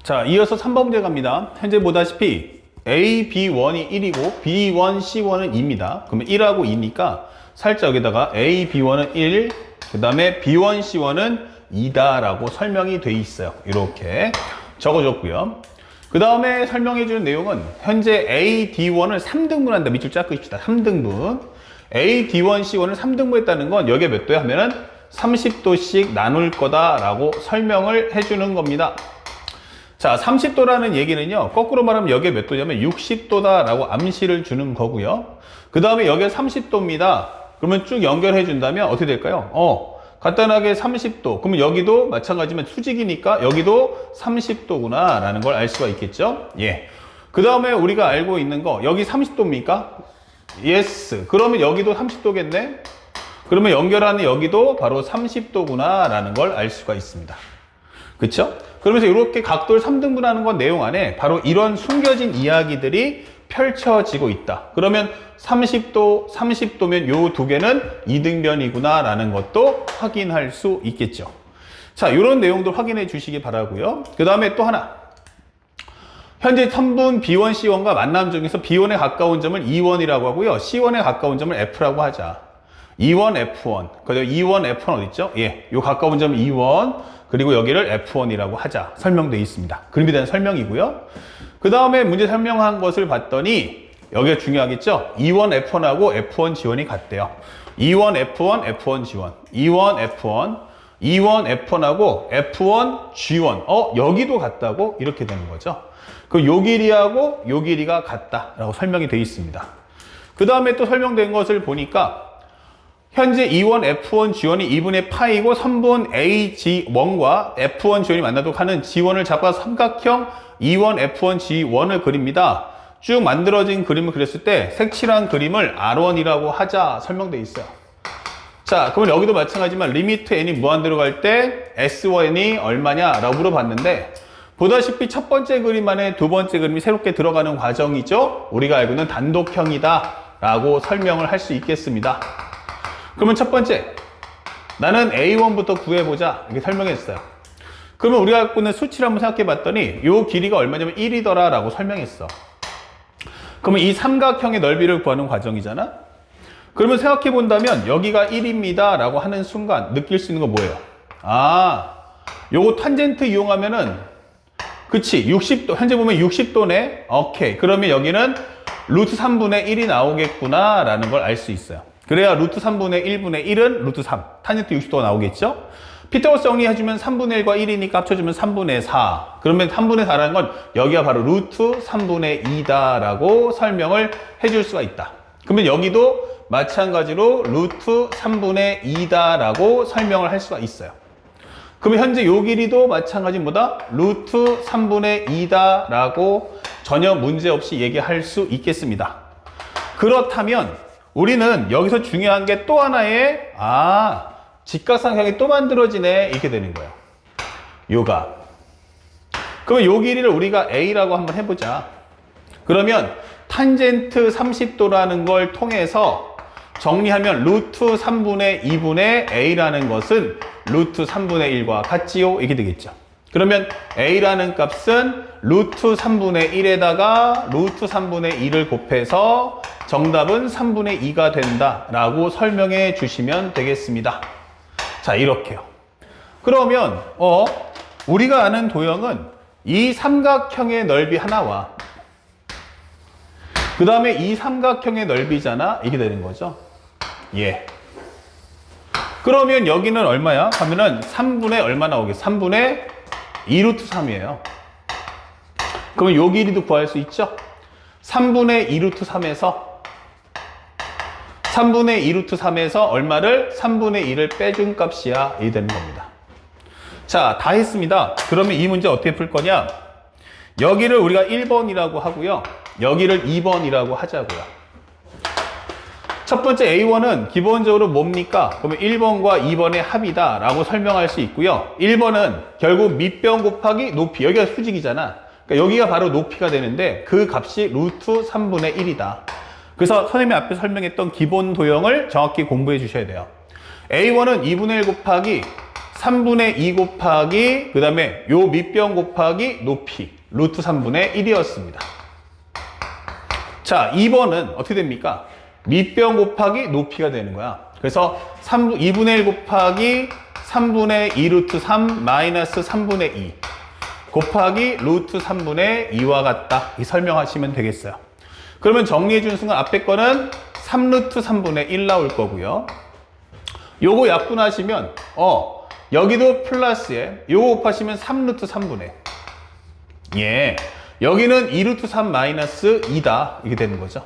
자, 이어서 3번 문제 갑니다. 현재 보다시피 A, B1이 1이고 B1, C1은 2입니다. 그러면 1하고 2니까 살짝 여기다가 A, B1은 1, 그 다음에 B1, C1은 2다라고 설명이 돼 있어요. 이렇게 적어줬고요. 그 다음에 설명해주는 내용은 현재 A, D1을 3등분한다. 밑줄 쫙 그립시다. 3등분. A, D1, C1을 3등분했다는 건 여기에 몇 도야 하면은 30도씩 나눌 거다라고 설명을 해주는 겁니다. 자, 30도라는 얘기는요, 거꾸로 말하면 여기에 몇 도냐면 60도다라고 암시를 주는 거고요. 그 다음에 여기에 30도입니다. 그러면 쭉 연결해 준다면 어떻게 될까요? 간단하게 30도. 그러면 여기도 마찬가지면 수직이니까 여기도 30도구나 라는 걸 알 수가 있겠죠? 예. 그 다음에 우리가 알고 있는 거, 여기 30도입니까? 예스. 그러면 여기도 30도겠네? 그러면 연결하는 여기도 바로 30도구나 라는 걸 알 수가 있습니다. 그쵸? 그러면서 이렇게 각도를 3등분하는 건 내용 안에 바로 이런 숨겨진 이야기들이 펼쳐지고 있다. 그러면 30도, 30도면 요 두 개는 이등변이구나 라는 것도 확인할 수 있겠죠. 자, 이런 내용도 확인해 주시기 바라고요. 그 다음에 또 하나. 현재 선분 B1, C1과 만남 중에서 B1에 가까운 점을 E1이라고 하고요. C1에 가까운 점을 F라고 하자. E1, F1. 그리고 E1, F1 어디 있죠? 예, 요 가까운 점은 E1. 그리고 여기를 F1이라고 하자. 설명되어 있습니다. 그림에 대한 설명이고요. 그 다음에 문제 설명한 것을 봤더니 여기가 중요하겠죠? E1, F1하고 F1, G1이 같대요. E1, F1, F1, G1. E1, F1, E1, F1하고 F1, G1. 여기도 같다고? 이렇게 되는 거죠. 그 요 길이하고 요 길이가 같다라고 설명이 되어 있습니다. 그 다음에 또 설명된 것을 보니까 현재 E1, F1, G1이 2분의 파이고 선분 A, G1과 F1, G1이 만나도록 하는 G1을 잡아서 삼각형 E1, F1, G1을 그립니다. 쭉 만들어진 그림을 그렸을 때 색칠한 그림을 R1이라고 하자 설명되어 있어요. 자, 그러면 여기도 마찬가지지만 리미트 n이 무한대로 갈 때 S1이 얼마냐라고 물어봤는데 보다시피 첫 번째 그림 안에 두 번째 그림이 새롭게 들어가는 과정이죠. 우리가 알고 있는 단독형이다 라고 설명을 할 수 있겠습니다. 그러면 첫 번째, 나는 A1부터 구해보자 이렇게 설명했어요. 그러면 우리가 갖고 있는 수치를 한번 생각해 봤더니 이 길이가 얼마냐면 1이더라 라고 설명했어. 그러면 이 삼각형의 넓이를 구하는 과정이잖아. 그러면 생각해 본다면 여기가 1입니다 라고 하는 순간 느낄 수 있는 거 뭐예요? 요거 탄젠트 이용하면은 그치 60도 현재 보면 60도네. 오케이. 그러면 여기는 루트 3분의 1이 나오겠구나 라는 걸 알 수 있어요. 그래야 루트 3분의 1분의 1은 루트 3. 탄젠트 60도가 나오겠죠? 피타고라스 정리해주면 3분의 1과 1이니까 합쳐주면 3분의 4. 그러면 3분의 4라는 건 여기가 바로 루트 3분의 2다라고 설명을 해줄 수가 있다. 그러면 여기도 마찬가지로 루트 3분의 2다라고 설명을 할 수가 있어요. 그러면 현재 요 길이도 마찬가지보다 루트 3분의 2다라고 전혀 문제없이 얘기할 수 있겠습니다. 그렇다면 우리는 여기서 중요한 게 또 하나의 직각삼각형이 또 만들어지네 이렇게 되는 거예요. 요가. 그러면 요 길이를 우리가 A라고 한번 해보자. 그러면 탄젠트 30도라는 걸 통해서 정리하면 루트 3분의 2분의 A라는 것은 루트 3분의 1과 같지요? 이렇게 되겠죠. 그러면 A라는 값은 루트 3분의 1에다가 루트 3분의 2를 곱해서 정답은 3분의 2가 된다라고 설명해 주시면 되겠습니다. 자, 이렇게요. 그러면 우리가 아는 도형은 이 삼각형의 넓이 하나와 그 다음에 이 삼각형의 넓이잖아. 이게 되는 거죠. 예. 그러면 여기는 얼마야? 하면은 3분의 얼마 나오겠어? 3분의 2루트 3이에요. 그러면 요 길이도 구할 수 있죠? 3분의 2루트 3에서 얼마를? 3분의 2를 빼준 값이야. 이 되는 겁니다. 자, 다 했습니다. 그러면 이 문제 어떻게 풀 거냐? 여기를 우리가 1번이라고 하고요. 여기를 2번이라고 하자고요. 첫 번째 A1은 기본적으로 뭡니까? 그러면 1번과 2번의 합이다 라고 설명할 수 있고요. 1번은 결국 밑변 곱하기 높이. 여기가 수직이잖아. 그러니까 여기가 바로 높이가 되는데 그 값이 루트 3분의 1이다. 그래서 선생님이 앞에 설명했던 기본 도형을 정확히 공부해 주셔야 돼요. A1은 2분의 1 곱하기 3분의 2 곱하기 그 다음에 요 밑변 곱하기 높이 루트 3분의 1이었습니다. 자, 2번은 어떻게 됩니까? 밑변 곱하기 높이가 되는 거야. 그래서 2분의 1 곱하기 3분의 2 루트 3 마이너스 3분의 2 곱하기 루트 3분의 2와 같다. 이 설명하시면 되겠어요. 그러면 정리해 주는 순간 앞에 거는 3루트 3분의 1 나올 거고요. 요거 약분하시면 여기도 플러스에 요거 곱하시면 3루트 3분의 예, 여기는 2루트 3 마이너스 2다. 이게 되는 거죠.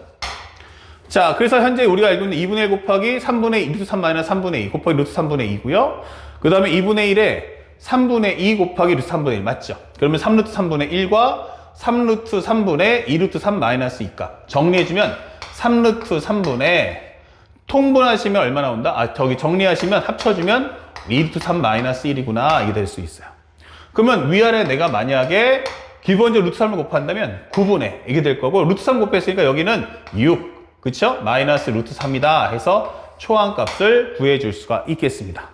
자, 그래서 현재 우리가 알고 있는 2분의 1 곱하기 3분의 2 루트 3 마이너스 3분의 2 곱하기 루트 3분의 2고요. 그 다음에 2분의 1에 3분의 2 곱하기 루트 3분의 1 맞죠? 그러면 3루트 3분의 1과 3루트 3분의 2루트 3 마이너스 2값 정리해주면 3루트 3분의 통분하시면 얼마 나온다? 저기 정리하시면 합쳐주면 2루트 3 마이너스 1이구나. 이게 될 수 있어요. 그러면 위아래 내가 만약에 기본적으로 루트 3을 곱한다면 9분의 이게 될 거고 루트 3 곱했으니까 여기는 6 그쵸? 마이너스 루트 3이다 해서 초항값을 구해줄 수가 있겠습니다.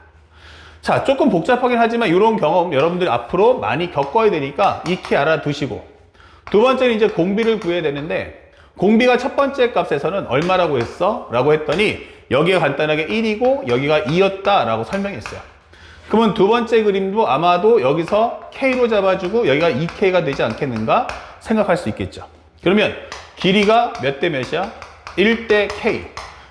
자, 조금 복잡하긴 하지만 이런 경험 여러분들이 앞으로 많이 겪어야 되니까 익히 알아두시고 두 번째는 이제 공비를 구해야 되는데 공비가 첫 번째 값에서는 얼마라고 했어? 라고 했더니 여기가 간단하게 1이고 여기가 2였다 라고 설명했어요. 그러면 두 번째 그림도 아마도 여기서 K로 잡아주고 여기가 2K가 되지 않겠는가 생각할 수 있겠죠. 그러면 길이가 몇 대 몇이야? 1대 K.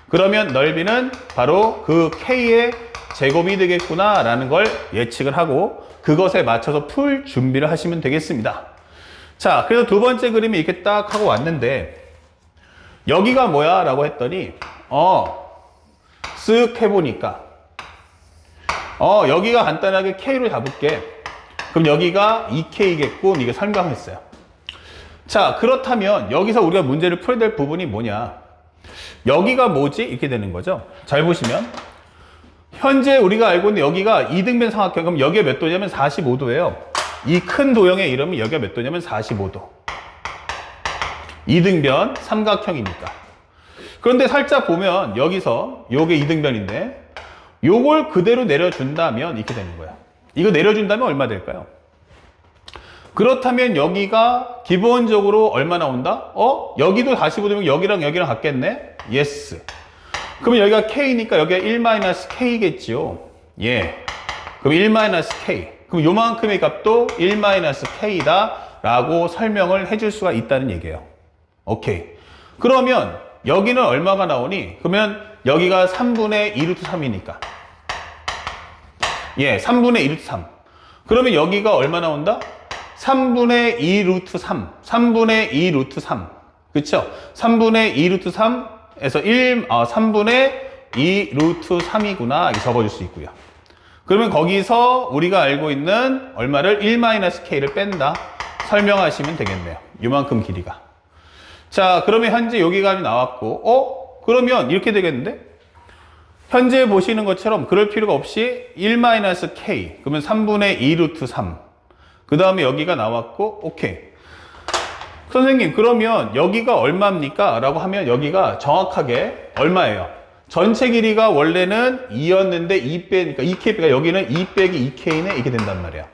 그러면 넓이는 바로 그 K의 제곱이 되겠구나 라는 걸 예측을 하고 그것에 맞춰서 풀 준비를 하시면 되겠습니다. 자, 그래서 두 번째 그림이 이렇게 딱 하고 왔는데 여기가 뭐야? 라고 했더니 쓱 해보니까 여기가 간단하게 K로 잡을게. 그럼 여기가 2K겠고 이게 설명했어요. 자, 그렇다면 여기서 우리가 문제를 풀어야 될 부분이 뭐냐? 여기가 뭐지? 이렇게 되는 거죠. 잘 보시면 현재 우리가 알고 있는 여기가 이등변 삼각형. 그럼 여기가 몇 도냐면 45도예요. 이 큰 도형의 이름이 여기가 몇 도냐면 45도. 이등변 삼각형이니까. 그런데 살짝 보면 여기서 요게 이등변인데 요걸 그대로 내려준다면 이렇게 되는 거야. 이거 내려준다면 얼마 될까요? 그렇다면 여기가 기본적으로 얼마 나온다? 여기도 45도면 여기랑 여기랑 같겠네? 예스. 그러면 여기가 K니까 여기가 1-K겠지요. 예. 그럼 1-K. 그럼 요만큼의 값도 1-K다 라고 설명을 해줄 수가 있다는 얘기예요. 오케이. 그러면 여기는 얼마가 나오니? 그러면 여기가 3분의 2 루트 3이니까. 예, 3분의 2 루트 3. 그러면 여기가 얼마 나온다? 3분의 2 루트 3. 3분의 2 루트 3. 그쵸? 3분의 2 루트 3에서 3분의 2 루트 3이구나. 이렇게 적어줄 수 있고요. 그러면 거기서 우리가 알고 있는 얼마를 1-K를 뺀다. 설명하시면 되겠네요. 요만큼 길이가. 자, 그러면 현재 여기가 나왔고, 그러면 이렇게 되겠는데? 현재 보시는 것처럼 그럴 필요가 없이 1-K. 그러면 3분의 2 루트 3. 그 다음에 여기가 나왔고, 오케이. 선생님, 그러면 여기가 얼마입니까? 라고 하면 여기가 정확하게 얼마예요? 전체 길이가 원래는 2였는데 2 빼니까 2K가 여기는 2 빼기 2K네 이렇게 된단 말이야.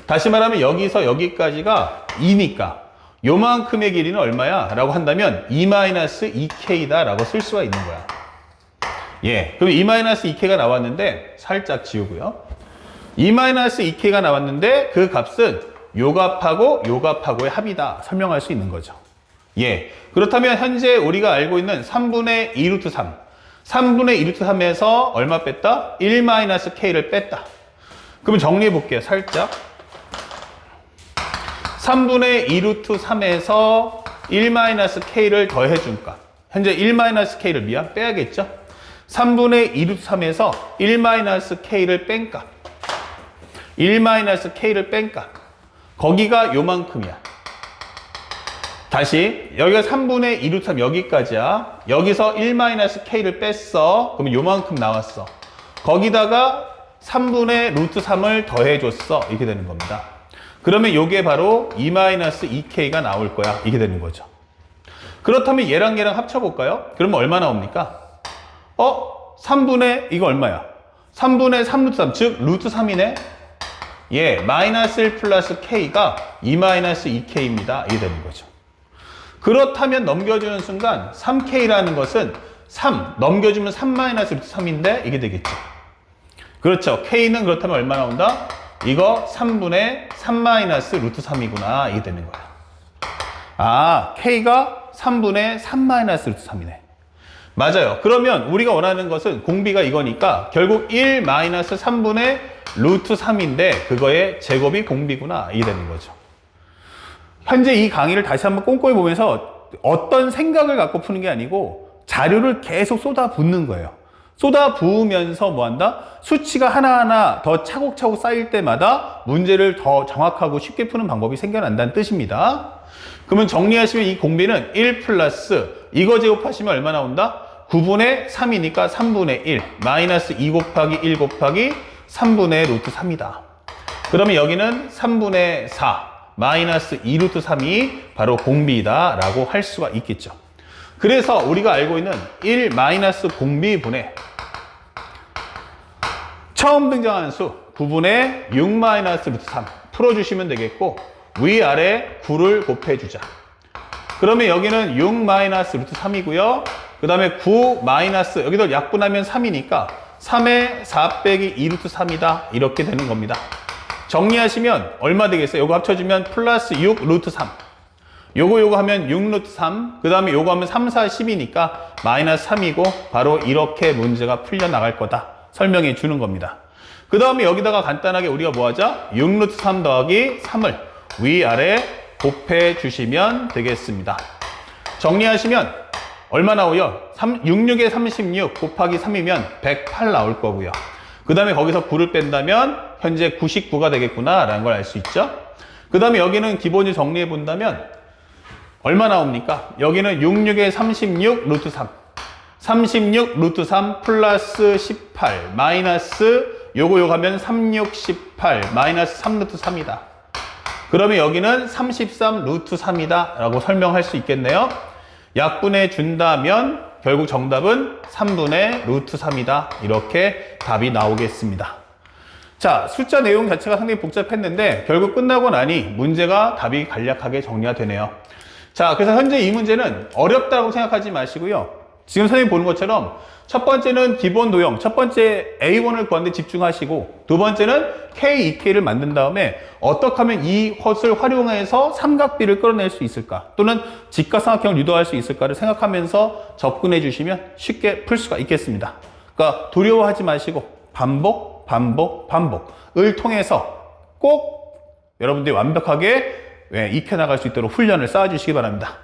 다시 말하면 여기서 여기까지가 2니까 요만큼의 길이는 얼마야? 라고 한다면 2-2K다 라고 쓸 수가 있는 거야. 예, 그럼 2-2K가 나왔는데 살짝 지우고요. 2-2K가 나왔는데 그 값은 요 값하고 요 값하고의 합이다. 설명할 수 있는 거죠. 예, 그렇다면 현재 우리가 알고 있는 3분의 2 루트 3. 3분의 2 루트 3에서 얼마 뺐다? 1-K를 뺐다. 그러면 정리해 볼게요. 살짝. 3분의 2 루트 3에서 1-K를 더해준 값. 현재 1-K를 빼야겠죠? 3분의 2 루트 3에서 1-K를 뺀 값. 1-K를 뺀 값. 거기가 요만큼이야. 다시 여기가 3분의 2 루트 3 여기까지야. 여기서 1-K를 뺐어. 그러면 요만큼 나왔어. 거기다가 3분의 루트 3을 더해줬어. 이렇게 되는 겁니다. 그러면 요게 바로 2-2K가 나올 거야. 이렇게 되는 거죠. 그렇다면 얘랑 합쳐볼까요? 그러면 얼마 나옵니까? 3분의 이거 얼마야? 3분의 3 루트 3, 즉 루트 3이네. 예, 마이너스 1 플러스 k가 2 마이너스 2k입니다. 이게 되는 거죠. 그렇다면 넘겨주는 순간 3k라는 것은 3 넘겨주면 3 마이너스 루트 3인데 이게 되겠죠. 그렇죠. k는 그렇다면 얼마 나온다? 이거 3분의 3 마이너스 루트 3이구나. 이게 되는 거야. 아, k가 3분의 3 마이너스 루트 3이네. 맞아요. 그러면 우리가 원하는 것은 공비가 이거니까 결국 1 마이너스 3분의 루트 3인데 그거의 제곱이 공비구나. 이게 되는 거죠. 현재 이 강의를 다시 한번 꼼꼼히 보면서 어떤 생각을 갖고 푸는 게 아니고 자료를 계속 쏟아붓는 거예요. 쏟아부으면서 뭐 한다? 수치가 하나하나 더 차곡차곡 쌓일 때마다 문제를 더 정확하고 쉽게 푸는 방법이 생겨난다는 뜻입니다. 그러면 정리하시면 이 공비는 1 플러스 이거 제곱하시면 얼마 나온다? 9분의 3이니까 3분의 1 마이너스 2 곱하기 1 곱하기 3분의 루트 3이다. 그러면 여기는 3분의 4 마이너스 2 루트 3이 바로 공비다 라고 할 수가 있겠죠. 그래서 우리가 알고 있는 1 마이너스 공비분의 처음 등장하는 수 9분의 6 마이너스 루트 3 풀어주시면 되겠고 위아래 9를 곱해주자. 그러면 여기는 6 마이너스 루트 3이고요. 그 다음에 9 마이너스 여기도 약분하면 3이니까 3의 4 빼기 2 루트 3이다. 이렇게 되는 겁니다. 정리하시면 얼마 되겠어요? 요거 합쳐주면 플러스 6 루트 3. 요거 하면 6 루트 3. 그 다음에 요거 하면 3, 4, 10이니까 마이너스 3이고 바로 이렇게 문제가 풀려나갈 거다. 설명해 주는 겁니다. 그 다음에 여기다가 간단하게 우리가 뭐 하자? 6 루트 3 더하기 3을 위아래 곱해 주시면 되겠습니다. 정리하시면 얼마 나오요? 66에 36 곱하기 3이면 108 나올 거고요. 그 다음에 거기서 9를 뺀다면 현재 99가 되겠구나 라는 걸 알 수 있죠. 그 다음에 여기는 기본이 정리해 본다면 얼마 나옵니까? 여기는 66에 36 루트 3 36 루트 3 플러스 18 마이너스 요거 하면 36 18 마이너스 3 루트 3이다. 그러면 여기는 33 루트 3이다 라고 설명할 수 있겠네요. 약분해 준다면 결국 정답은 3분의 루트 3이다. 이렇게 답이 나오겠습니다. 자, 숫자 내용 자체가 상당히 복잡했는데 결국 끝나고 나니 문제가 답이 간략하게 정리가 되네요. 자, 그래서 현재 이 문제는 어렵다고 생각하지 마시고요. 지금 선생님이 보는 것처럼 첫 번째는 기본 도형, 첫 번째 A1을 구하는 데 집중하시고 두 번째는 K, 2K를 만든 다음에 어떻게 하면 이 헛을 활용해서 삼각비를 끌어낼 수 있을까 또는 직각삼각형을 유도할 수 있을까를 생각하면서 접근해 주시면 쉽게 풀 수가 있겠습니다. 그러니까 두려워하지 마시고 반복, 반복, 반복을 통해서 꼭 여러분들이 완벽하게 익혀나갈 수 있도록 훈련을 쌓아주시기 바랍니다.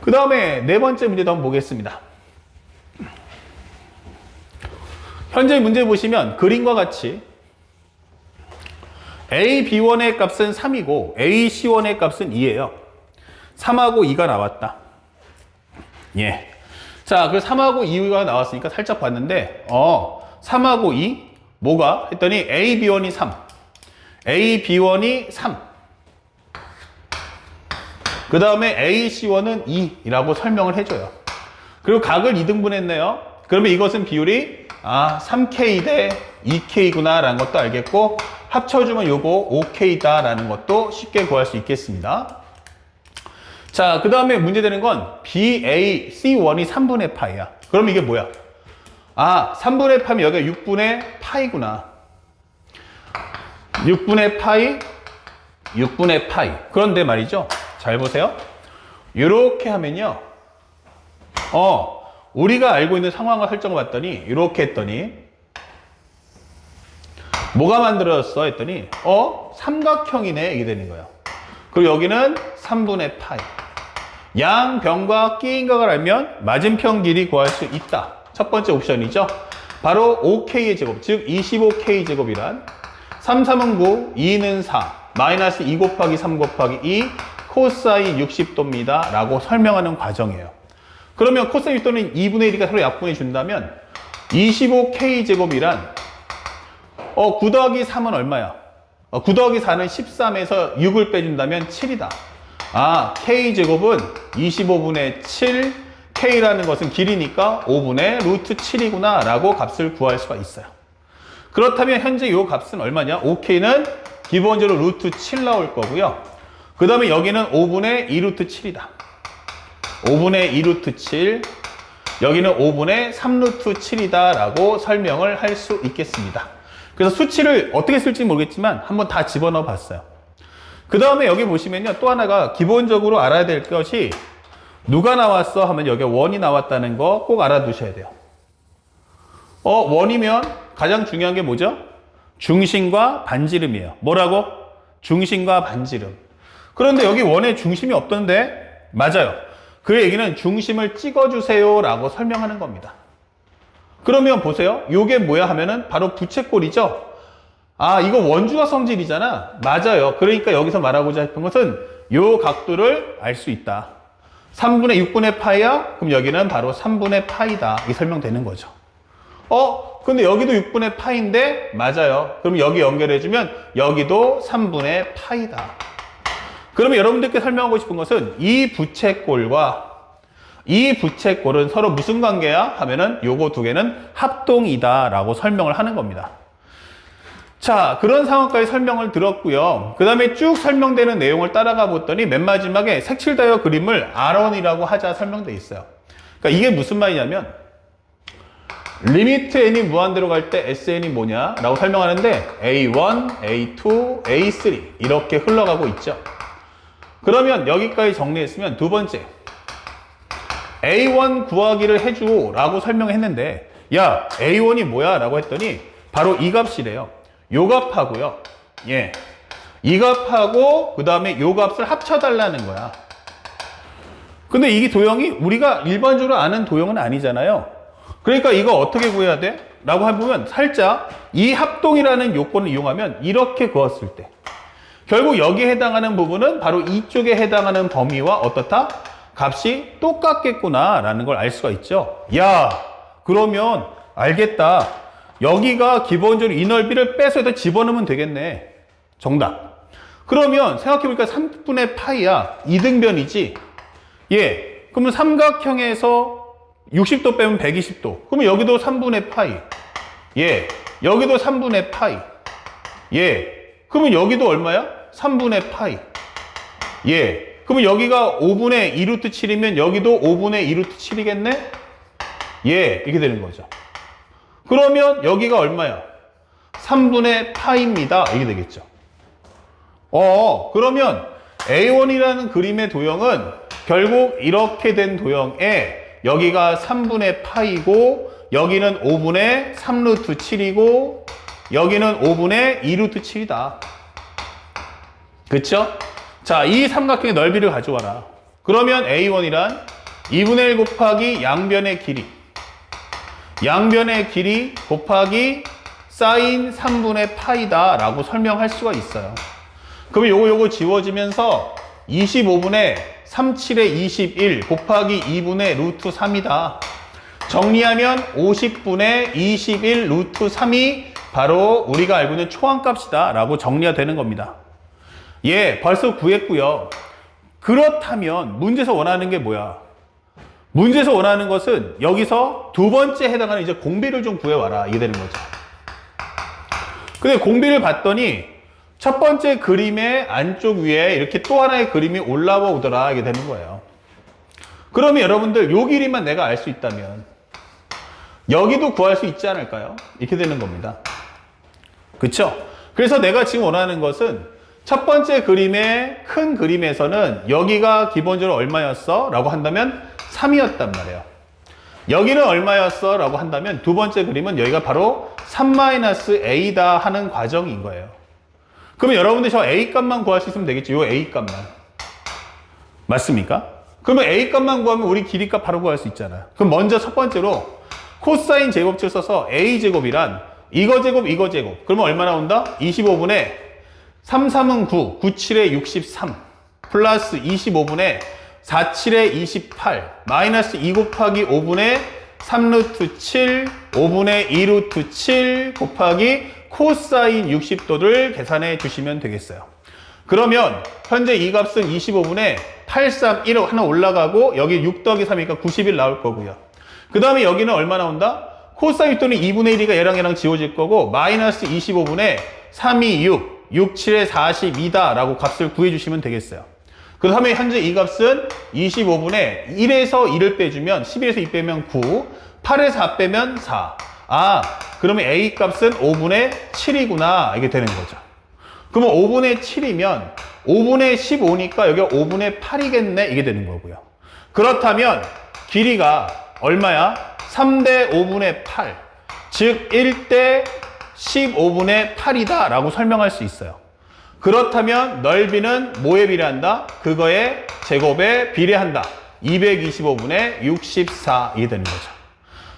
그 다음에 네 번째 문제도 한번 보겠습니다. 현재 문제 보시면 그림과 같이 A, B1의 값은 3이고 A, C1의 값은 2예요. 3하고 2가 나왔다. 예. 자, 그 3하고 2가 나왔으니까 살짝 봤는데 3하고 2 뭐가? 했더니 A, B1이 3 A, B1이 3 그 다음에 A, C1은 2라고 설명을 해줘요. 그리고 각을 2등분 했네요. 그러면 이것은 비율이 3K 대 2K구나 라는 것도 알겠고 합쳐주면 요거 5K다 라는 것도 쉽게 구할 수 있겠습니다. 자, 그 다음에 문제되는 건 BA, C1이 3분의 파이야. 그럼 이게 뭐야? 3분의 파면 여기가 6분의 파이구나. 6분의 파이, 6분의 파이. 그런데 말이죠. 잘 보세요. 이렇게 하면요. 우리가 알고 있는 상황을 설정을 봤더니 이렇게 했더니 뭐가 만들어졌어? 했더니 삼각형이네. 이게 되는 거예요. 그리고 여기는 3분의 파이. 양변과 끼인각을 알면 맞은편 길이 구할 수 있다. 첫 번째 옵션이죠. 바로 5K의 제곱, 즉 25K 제곱이란 3, 3은 9, 2는 4, 마이너스 2 곱하기 3 곱하기 2 코사인 60도입니다. 라고 설명하는 과정이에요. 그러면 코사인 60도는 2분의 1이니까 서로 약분해 준다면 25K 제곱이란 9 더하기 3은 얼마야? 9 더하기 4는 13에서 6을 빼준다면 7이다. K 제곱은 25분의 7 K라는 것은 길이니까 5분의 루트 7이구나 라고 값을 구할 수가 있어요. 그렇다면 현재 이 값은 얼마냐? 5K는 기본적으로 루트 7 나올 거고요. 그 다음에 여기는 5분의 2루트 7이다. 5분의 2루트 7, 여기는 5분의 3루트 7이다 라고 설명을 할 수 있겠습니다. 그래서 수치를 어떻게 쓸지 모르겠지만 한번 다 집어넣어 봤어요. 그 다음에 여기 보시면요, 또 하나가 기본적으로 알아야 될 것이 누가 나왔어 하면 여기 원이 나왔다는 거 꼭 알아두셔야 돼요. 원이면 가장 중요한 게 뭐죠? 중심과 반지름이에요. 뭐라고? 중심과 반지름. 그런데 여기 원에 중심이 없던데? 맞아요. 그 얘기는 중심을 찍어주세요 라고 설명하는 겁니다. 그러면 보세요. 이게 뭐야 하면은 바로 부채꼴이죠. 아, 이거 원주가 성질이잖아. 맞아요. 그러니까 여기서 말하고자 했던 것은 요 각도를 알 수 있다. 3분의 6분의 파이야? 그럼 여기는 바로 3분의 파이다. 이 설명되는 거죠. 근데 여기도 6분의 파인데? 맞아요. 그럼 여기 연결해주면 여기도 3분의 파이다. 그러면 여러분들께 설명하고 싶은 것은 이 부채꼴과 이 부채꼴은 서로 무슨 관계야? 하면은 요거 두 개는 합동이다 라고 설명을 하는 겁니다. 자, 그런 상황까지 설명을 들었고요. 그 다음에 쭉 설명되는 내용을 따라가 봤더니 맨 마지막에 색칠다이어 그림을 R1이라고 하자 설명돼 있어요. 그러니까 이게 무슨 말이냐면 리미트 n이 무한대로 갈 때 SN이 뭐냐 라고 설명하는데 A1, A2, A3 이렇게 흘러가고 있죠. 그러면 여기까지 정리했으면 두 번째 A1 구하기를 해줘 라고 설명했는데 야 A1이 뭐야 라고 했더니 바로 이 값이래요. 요 값하고요. 예, 이 값하고 그 다음에 요 값을 합쳐달라는 거야. 근데 이 도형이 우리가 일반적으로 아는 도형은 아니잖아요. 그러니까 이거 어떻게 구해야 돼? 라고 해보면 살짝 이 합동이라는 요건을 이용하면 이렇게 구했을 때 결국 여기에 해당하는 부분은 바로 이쪽에 해당하는 범위와 어떻다? 값이 똑같겠구나 라는 걸 알 수가 있죠. 야, 그러면 알겠다. 여기가 기본적으로 이 넓이를 빼서 여기다 집어넣으면 되겠네. 정답. 그러면 생각해보니까 3분의 파이야. 이등변이지. 예. 그러면 삼각형에서 60도 빼면 120도. 그러면 여기도 3분의 파이. 예. 여기도 3분의 파이. 예. 그러면 여기도 얼마야? 3분의 파이. 예. 그러면 여기가 5분의 2루트 7이면 여기도 5분의 2루트 7이겠네? 예. 이렇게 되는 거죠. 그러면 여기가 얼마야? 3분의 파입니다. 이게 되겠죠. 그러면 A1이라는 그림의 도형은 결국 이렇게 된 도형에 여기가 3분의 파이고 여기는 5분의 3루트 7이고 여기는 5분의 2루트 7이다. 그쵸? 자, 이 삼각형의 넓이를 가져와라. 그러면 A1이란 2분의 1 곱하기 양변의 길이 양변의 길이 곱하기 사인 3분의 파이다 라고 설명할 수가 있어요. 그러면 요거 지워지면서 25분의 37의 21 곱하기 2분의 루트 3이다. 정리하면 50분의 21 루트 3이 바로 우리가 알고 있는 초항값이다 라고 정리가 되는 겁니다. 예, 벌써 구했고요. 그렇다면 문제에서 원하는 게 뭐야? 문제에서 원하는 것은 여기서 두 번째 해당하는 이제 공비를 좀 구해와라. 이게 되는 거죠. 근데 공비를 봤더니 첫 번째 그림의 안쪽 위에 이렇게 또 하나의 그림이 올라와 오더라. 이게 되는 거예요. 그러면 여러분들 요 길이만 내가 알 수 있다면 여기도 구할 수 있지 않을까요? 이렇게 되는 겁니다. 그쵸? 그래서 내가 지금 원하는 것은 첫 번째 그림의 큰 그림에서는 여기가 기본적으로 얼마였어? 라고 한다면 3이었단 말이에요. 여기는 얼마였어? 라고 한다면 두 번째 그림은 여기가 바로 3-A다 하는 과정인 거예요. 그러면 여러분들 저 A 값만 구할 수 있으면 되겠죠. 요 A 값만. 맞습니까? 그러면 A 값만 구하면 우리 길이 값 바로 구할 수 있잖아요. 그럼 먼저 첫 번째로 코사인 제곱식을 써서 A 제곱이란 이거 제곱 이거 제곱. 그러면 얼마 나온다? 25분의 3, 3은 9, 9, 7에 63 플러스 25분의 4, 7에 28 마이너스 2 곱하기 5분의 3루트 7 5분의 2루트 7 곱하기 코사인 60도를 계산해 주시면 되겠어요. 그러면 현재 이 값은 25분의 8, 3, 1 하나 올라가고 여기 6 더하기 3이니까 91 나올 거고요. 그 다음에 여기는 얼마 나온다? 코사인 또는 2분의 1이가 얘랑 지워질 거고 마이너스 25분의 3, 2, 6, 6, 7에 42다 라고 값을 구해주시면 되겠어요. 그 다음에 현재 이 값은 25분의 1에서 2를 빼주면 11에서 2 빼면 9, 8에서 4 빼면 4. 아, 그러면 A 값은 5분의 7이구나 이게 되는 거죠. 그러면 5분의 7이면 5분의 15니까 여기가 5분의 8이겠네 이게 되는 거고요. 그렇다면 길이가 얼마야? 3대 5분의 8, 즉 1대 15분의 8이다 라고 설명할 수 있어요. 그렇다면 넓이는 뭐에 비례한다? 그거의 제곱에 비례한다. 225분의 64 이게 되는 거죠.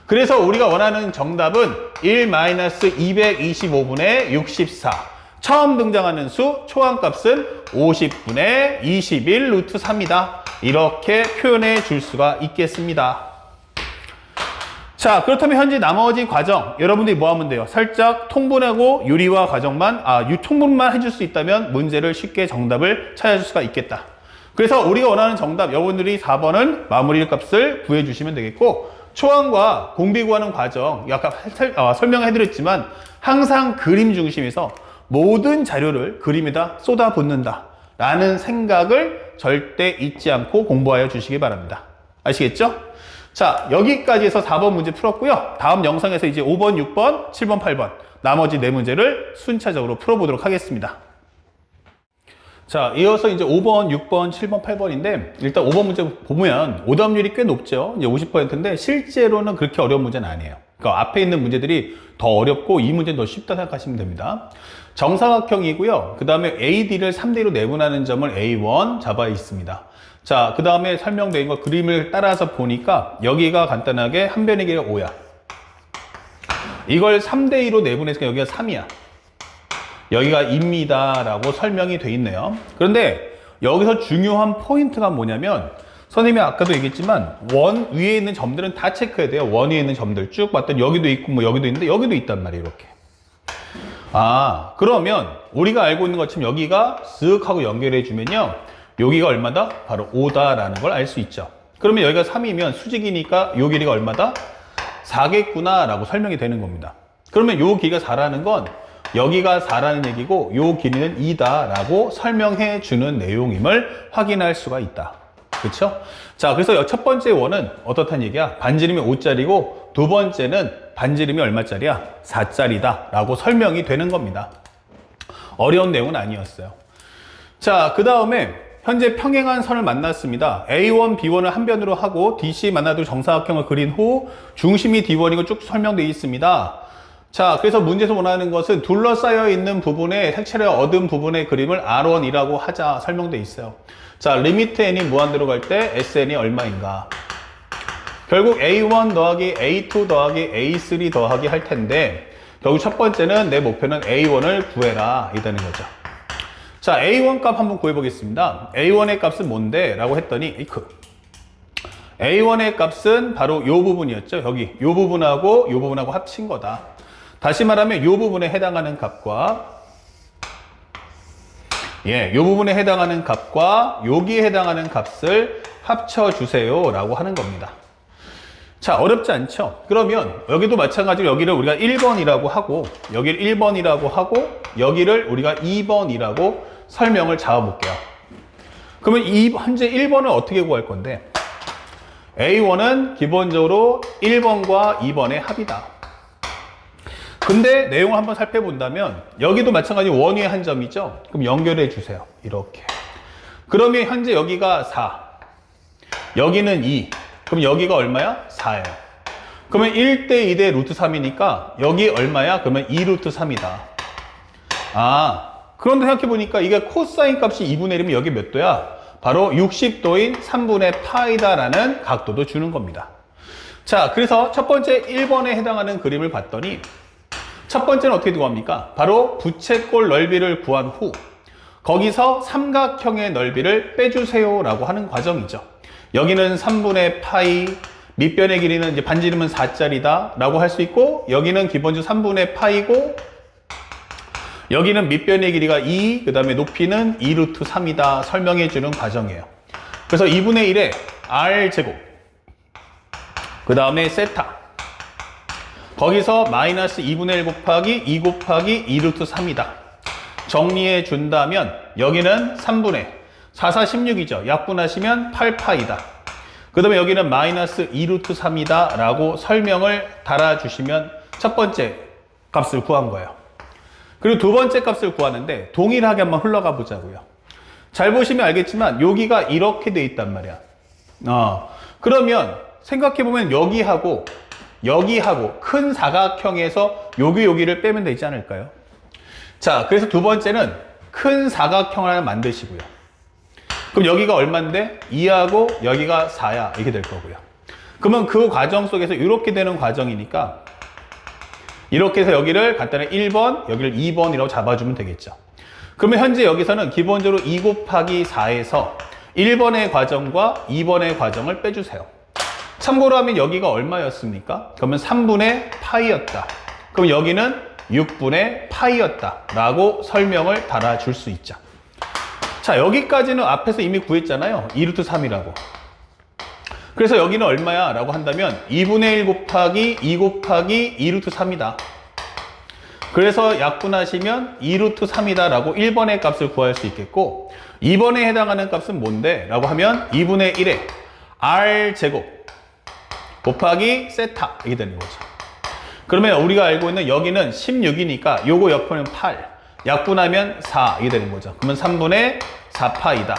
그래서 우리가 원하는 정답은 1-225분의 64. 처음 등장하는 수 초항값은 50분의 21 루트 3이다. 이렇게 표현해 줄 수가 있겠습니다. 자, 그렇다면 현재 나머지 과정 여러분들이 뭐 하면 돼요? 살짝 통분하고 유리화 과정만 통분만 해줄 수 있다면 문제를 쉽게 정답을 찾아줄 수가 있겠다. 그래서 우리가 원하는 정답 여러분들이 4번은 마무리 값을 구해주시면 되겠고 초항과 공비 구하는 과정 아까 설명해드렸지만 항상 그림 중심에서 모든 자료를 그림에다 쏟아붓는다 라는 생각을 절대 잊지 않고 공부하여 주시기 바랍니다. 아시겠죠? 자, 여기까지 해서 4번 문제 풀었고요. 다음 영상에서 이제 5번, 6번, 7번, 8번 나머지 4문제를 순차적으로 풀어보도록 하겠습니다. 자, 이어서 이제 5번, 6번, 7번, 8번인데 일단 5번 문제 보면 오답률이 꽤 높죠. 이제 50%인데 실제로는 그렇게 어려운 문제는 아니에요. 그러니까 앞에 있는 문제들이 더 어렵고 이 문제는 더 쉽다 생각하시면 됩니다. 정사각형이고요. 그 다음에 AD를 3대로 내분하는 점을 A1 잡아 있습니다. 자, 그 다음에 설명된 거 그림을 따라서 보니까 여기가 간단하게 한 변의 길이가 5야. 이걸 3대2로 내분해서 여기가 3이야. 여기가 2입니다 라고 설명이 돼 있네요. 그런데 여기서 중요한 포인트가 뭐냐면 선생님이 아까도 얘기했지만 원 위에 있는 점들은 다 체크해야 돼요. 원 위에 있는 점들 쭉 봤더니 여기도 있고 뭐 여기도 있는데 여기도 있단 말이에요. 이렇게. 아, 그러면 우리가 알고 있는 것처럼 여기가 쓱 하고 연결해 주면요. 여기가 얼마다? 바로 5다라는 걸 알 수 있죠. 그러면 여기가 3이면 수직이니까 요 길이가 얼마다? 4겠구나 라고 설명이 되는 겁니다. 그러면 요 길이가 4라는 건 여기가 4라는 얘기고 요 길이는 2다 라고 설명해 주는 내용임을 확인할 수가 있다. 그렇죠? 자, 그래서 첫 번째 원은 어떻다는 얘기야? 반지름이 5짜리고 두 번째는 반지름이 얼마짜리야? 4짜리다 라고 설명이 되는 겁니다. 어려운 내용은 아니었어요. 자, 그 다음에 현재 평행한 선을 만났습니다. A1, B1을 한 변으로 하고 DC 만나도 정사각형을 그린 후 중심이 D1이고 쭉 설명되어 있습니다. 자, 그래서 문제에서 원하는 것은 둘러싸여 있는 부분에 색채를 얻은 부분의 그림을 R1이라고 하자 설명되어 있어요. 자, 리미트 n이 무한대로 갈 때 SN이 얼마인가? 결국 A1 더하기 A2 더하기 A3 더하기 할 텐데 결국 첫 번째는 내 목표는 A1을 구해라 이라는 거죠. 자, A1 값 한번 구해보겠습니다. A1의 값은 뭔데? 라고 했더니 A1의 값은 바로 이 부분이었죠. 여기 이 부분하고 합친 거다. 다시 말하면 이 부분에 해당하는 값과 이 부분에 해당하는 값과 여기에 해당하는 값을 합쳐주세요 라고 하는 겁니다. 자, 어렵지 않죠? 그러면 여기도 마찬가지로 여기를 우리가 1번이라고 하고 여기를 1번이라고 하고 여기를 우리가 2번이라고 설명을 잡아볼게요. 그러면 현재 1번을 어떻게 구할 건데 A1은 기본적으로 1번과 2번의 합이다. 근데 내용을 한번 살펴본다면 여기도 마찬가지로 원 위에 한 점이죠. 그럼 연결해 주세요. 이렇게. 그러면 현재 여기가 4 여기는 2 그럼 여기가 얼마야? 4예요. 그러면 1대 2대 루트 3이니까 여기 얼마야? 그러면 2 루트 3이다. 아, 그런데 생각해보니까 이게 코사인 값이 2분의 1이면 여기 몇 도야? 바로 60도인 3분의 파이다라는 각도도 주는 겁니다. 자, 그래서 첫 번째 1번에 해당하는 그림을 봤더니 첫 번째는 어떻게 구합니까? 바로 부채꼴 넓이를 구한 후 거기서 삼각형의 넓이를 빼주세요 라고 하는 과정이죠. 여기는 3분의 파이, 밑변의 길이는 이제 반지름은 4짜리다 라고 할 수 있고 여기는 기본적으로 3분의 파이고 여기는 밑변의 길이가 2, 그 다음에 높이는 2루트 3이다 설명해 주는 과정이에요. 그래서 2분의 1에 r제곱, 그 다음에 세타, 거기서 마이너스 2분의 1 곱하기 2 곱하기 2 루트 3이다. 정리해 준다면 여기는 3분의 4, 4, 16이죠. 약분하시면 8파이다. 그 다음에 여기는 마이너스 2 루트 3이다 라고 설명을 달아주시면 첫 번째 값을 구한 거예요. 그리고 두 번째 값을 구하는데 동일하게 한번 흘러가 보자고요. 잘 보시면 알겠지만 여기가 이렇게 돼 있단 말이야. 그러면 생각해보면 여기하고 큰 사각형에서 여기를 빼면 되지 않을까요? 자, 그래서 두 번째는 큰 사각형을 하나 만드시고요. 그럼 여기가 얼만데? 2하고 여기가 4야. 이렇게 될 거고요. 그러면 그 과정 속에서 이렇게 되는 과정이니까 이렇게 해서 여기를 간단히 1번, 여기를 2번이라고 잡아주면 되겠죠. 그러면 현재 여기서는 기본적으로 2 곱하기 4에서 1번의 과정과 2번의 과정을 빼주세요. 참고로 하면 여기가 얼마였습니까? 그러면 3분의 파이였다. 그럼 여기는 6분의 파이였다 라고 설명을 달아줄 수 있죠. 자, 여기까지는 앞에서 이미 구했잖아요. 2루트 3이라고. 그래서 여기는 얼마야? 라고 한다면 2분의 1 곱하기 2 곱하기 2루트 3이다. 그래서 약분하시면 2루트 3이다 라고 1번의 값을 구할 수 있겠고, 2번에 해당하는 값은 뭔데? 라고 하면 2분의 1에 r제곱 곱하기 세타 이게 되는 거죠. 그러면 우리가 알고 있는 여기는 16이니까 요거 옆에는 8, 약분하면 4 이게 되는 거죠. 그러면 3분의 4파이다.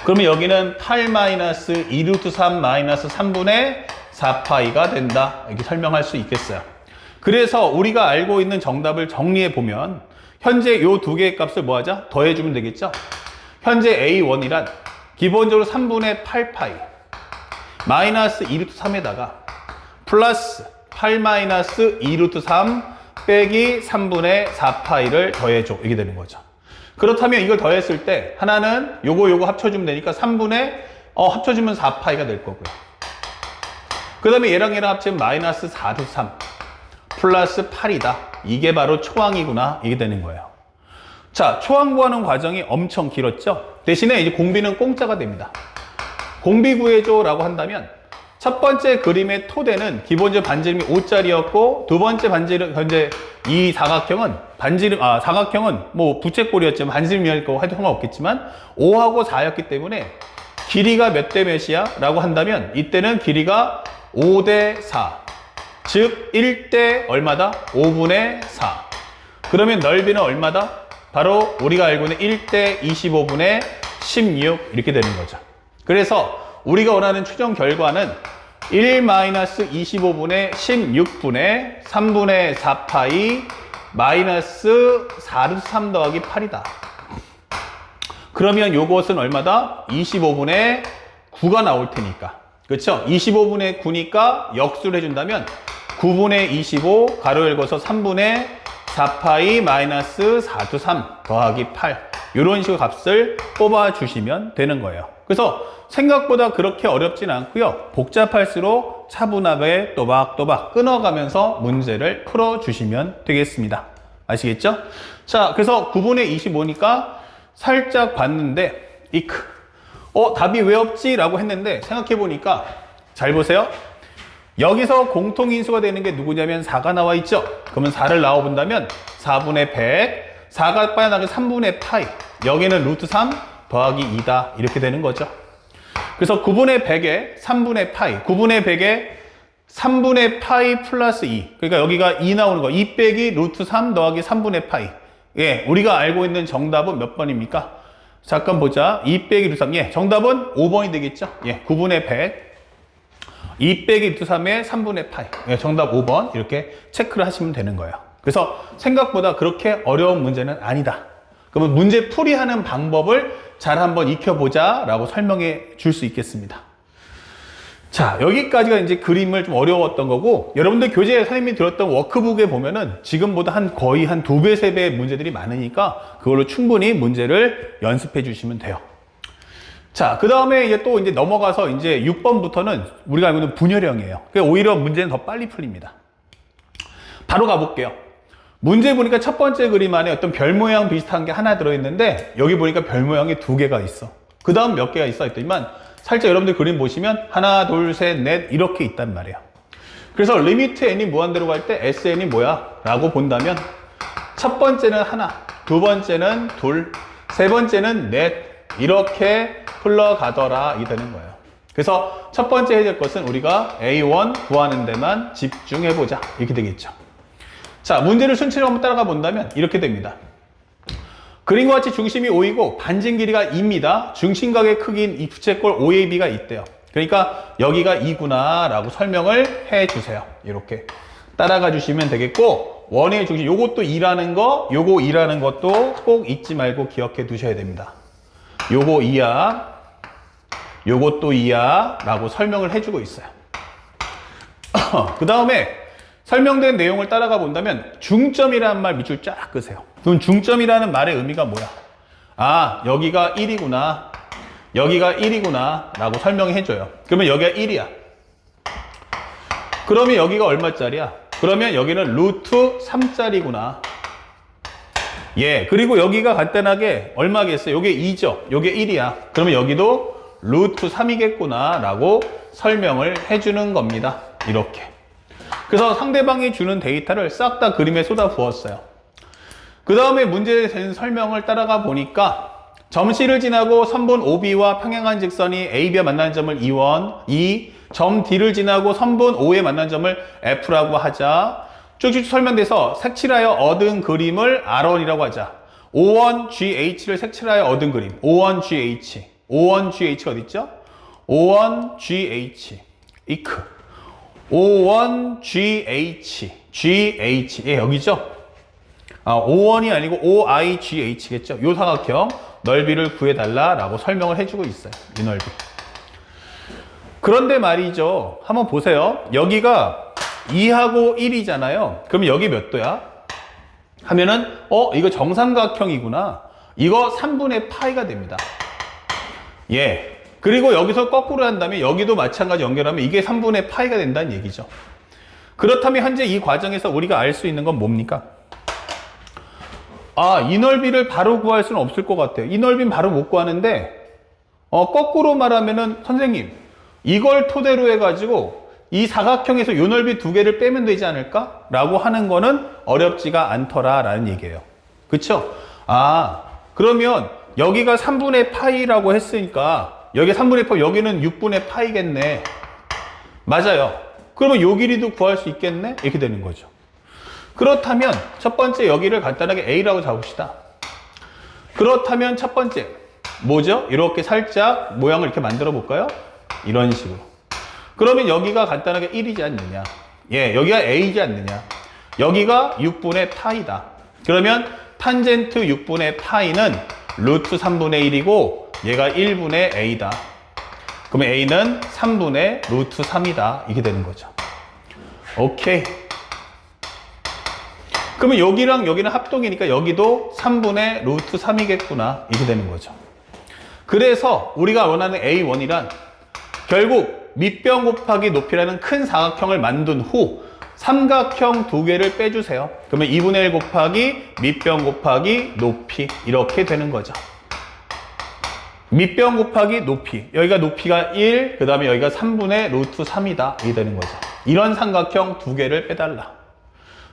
그러면 여기는 8 마이너스 2루트 3 마이너스 3분의 4파이가 된다. 이렇게 설명할 수 있겠어요. 그래서 우리가 알고 있는 정답을 정리해 보면 현재 요 두 개의 값을 뭐 하자? 더해주면 되겠죠? 현재 A1이란 기본적으로 3분의 8파이 마이너스 2루트 3에다가 플러스 8 마이너스 2루트 3 빼기 3분의 4파이를 더해줘. 이게 되는 거죠. 그렇다면 이걸 더했을 때 하나는 요거 합쳐주면 되니까 3분의 합쳐주면 4파이가 될 거고요. 그 다음에 얘랑 합치면 마이너스 4루트 3 플러스 8이다. 이게 바로 초항이구나. 이게 되는 거예요. 자, 초항 구하는 과정이 엄청 길었죠? 대신에 이제 공비는 공짜가 됩니다. 공비 구해줘 라고 한다면 첫 번째 그림의 토대는 기본적으로 반지름이 5짜리였고 두 번째 반지름, 현재 이 사각형은 사각형은 뭐 부채꼴이었지만 반지름이할 거고 해도 상관없겠지만 5하고 4였기 때문에 길이가 몇 대 몇이야? 라고 한다면 이때는 길이가 5대 4. 즉 1대 얼마다? 5분의 4. 그러면 넓이는 얼마다? 바로 우리가 알고 있는 1대 25분의 16 이렇게 되는 거죠. 그래서 우리가 원하는 최종 결과는 1-25분의 16분의 3분의 4파이 마이너스 4루트 3 더하기 8이다. 그러면 요것은 얼마다? 25분의 9가 나올 테니까. 그렇죠? 25분의 9니까 역수를 해준다면 9분의 25 가로 열고서 3분의 4파이 마이너스 4루트 3 더하기 8 이런 식으로 값을 뽑아주시면 되는 거예요. 그래서 생각보다 그렇게 어렵진 않고요. 복잡할수록 차분하게 또박또박 끊어가면서 문제를 풀어주시면 되겠습니다. 아시겠죠? 자, 그래서 9분의 25니까 살짝 봤는데 이크 답이 왜 없지? 라고 했는데 생각해보니까 잘 보세요. 여기서 공통인수가 되는 게 누구냐면 4가 나와 있죠? 그러면 4를 나와본다면 4분의 100, 4가 빠져나가면 3분의 파이, 여기는 루트 3 더하기 2다 이렇게 되는 거죠. 그래서 9분의 100에 3분의 파이, 9분의 100에 3분의 파이 플러스 2. 그러니까 여기가 2 나오는 거. 2 빼기 루트 3 더하기 3분의 파이. 예, 우리가 알고 있는 정답은 몇 번입니까? 잠깐 보자. 2 빼기 루트 3. 예, 정답은 5번이 되겠죠? 예, 9분의 100. 2 빼기 루트 3에 3분의 파이. 예, 정답 5번. 이렇게 체크를 하시면 되는 거예요. 그래서 생각보다 그렇게 어려운 문제는 아니다. 그러면 문제 풀이하는 방법을 잘 한번 익혀보자 라고 설명해 줄 수 있겠습니다. 자, 여기까지가 이제 그림을 좀 어려웠던 거고, 여러분들 교재에 선생님이 들었던 워크북에 보면은 지금보다 거의 한 2배, 3배의 문제들이 많으니까 그걸로 충분히 문제를 연습해 주시면 돼요. 자, 그 다음에 이제 또 이제 넘어가서 이제 6번부터는 우리가 알고 있는 분열형이에요. 그러니까 오히려 문제는 더 빨리 풀립니다. 바로 가볼게요. 문제 보니까 첫 번째 그림 안에 어떤 별 모양 비슷한 게 하나 들어있는데 여기 보니까 별 모양이 2개가 있어. 그 다음 몇 개가 있어 했더니만 살짝 여러분들 그림 보시면 하나, 둘, 셋, 넷 이렇게 있단 말이에요. 그래서 리미트 n이 무한대로 갈 때 sn이 뭐야? 라고 본다면 첫 번째는 하나, 두 번째는 둘, 세 번째는 넷 이렇게 흘러가더라 이 되는 거예요. 그래서 첫 번째 해야 될 것은 우리가 A1 구하는 데만 집중해보자 이렇게 되겠죠. 자, 문제를 순차적으로 한번 따라가 본다면 이렇게 됩니다. 그림과 같이 중심이 O이고 반진 길이가 2입니다. 중심각의 크기인 이 부채꼴 OAB가 있대요. 그러니까 여기가 2구나 라고 설명을 해주세요. 이렇게 따라가 주시면 되겠고, 원의 중심 요것도 2라는 거, 요거 2라는 것도 꼭 잊지 말고 기억해 두셔야 됩니다. 요거 2야, 요것도 2야 라고 설명을 해주고 있어요. 그 다음에 설명된 내용을 따라가 본다면 중점이라는 말 밑줄 쫙 끄세요. 그럼 중점이라는 말의 의미가 뭐야? 아, 여기가 1이구나, 여기가 1이구나 라고 설명해 줘요. 그러면 여기가 1이야. 그러면 여기가 얼마짜리야? 그러면 여기는 루트 3짜리구나. 예, 그리고 여기가 간단하게 얼마겠어요? 요게 2죠. 요게 1이야. 그러면 여기도 루트 3이겠구나 라고 설명을 해주는 겁니다. 이렇게. 그래서 상대방이 주는 데이터를 싹 다 그림에 쏟아 부었어요. 그 다음에 문제에 대한 설명을 따라가 보니까 점 C를 지나고 선분 OB와 평행한 직선이 AB와 만나는 점을 E1, 점 D를 지나고 선분 O에 만나는 점을 F라고 하자. 쭉쭉 설명돼서 색칠하여 얻은 그림을 R1이라고 하자. O1GH를 색칠하여 얻은 그림. O1GH. O1GH가 어디 있죠? O1GH. 이크. O1GH. GH. 예, 여기죠? 아, O1이 아니고 OIGH겠죠? 요 사각형 넓이를 구해달라라고 설명을 해주고 있어요. 이 넓이. 그런데 말이죠. 한번 보세요. 여기가 2하고 1이잖아요. 그럼 여기 몇 도야? 하면은 이거 정삼각형이구나. 이거 3분의 파이가 됩니다. 예. 그리고 여기서 거꾸로 한다면 여기도 마찬가지 연결하면 이게 3분의 파이가 된다는 얘기죠. 그렇다면 현재 이 과정에서 우리가 알 수 있는 건 뭡니까? 아, 이 넓이를 바로 구할 수는 없을 것 같아요. 이 넓이는 바로 못 구하는데 거꾸로 말하면은 선생님 이걸 토대로 해가지고 이 사각형에서 이 넓이 두 개를 빼면 되지 않을까? 라고 하는 거는 어렵지가 않더라 라는 얘기예요. 그쵸? 아, 그러면 여기가 3분의 파이라고 했으니까 여기 3분의 파이, 여기는 6분의 파이겠네. 맞아요. 그러면 요 길이도 구할 수 있겠네? 이렇게 되는 거죠. 그렇다면 첫 번째 여기를 간단하게 A라고 잡읍시다. 그렇다면 첫 번째 뭐죠? 이렇게 살짝 모양을 이렇게 만들어 볼까요? 이런 식으로. 그러면 여기가 간단하게 1이지 않느냐? 예, 여기가 A이지 않느냐? 여기가 6분의 파이다. 그러면 탄젠트 6분의 파이는 루트 3분의 1이고 얘가 1분의 A다. 그러면 A는 3분의 루트 3이다. 이게 되는 거죠. 오케이. 그러면 여기랑 여기는 합동이니까 여기도 3분의 루트 3이겠구나. 이렇게 되는 거죠. 그래서 우리가 원하는 A1이란 결국 밑변 곱하기 높이라는 큰 사각형을 만든 후 삼각형 두 개를 빼주세요. 그러면 2분의 1 곱하기 밑변 곱하기 높이 이렇게 되는 거죠. 밑변 곱하기 높이. 여기가 높이가 1, 그 다음에 여기가 3분의 루트 3이다. 이게 되는 거죠. 이런 삼각형 두 개를 빼달라.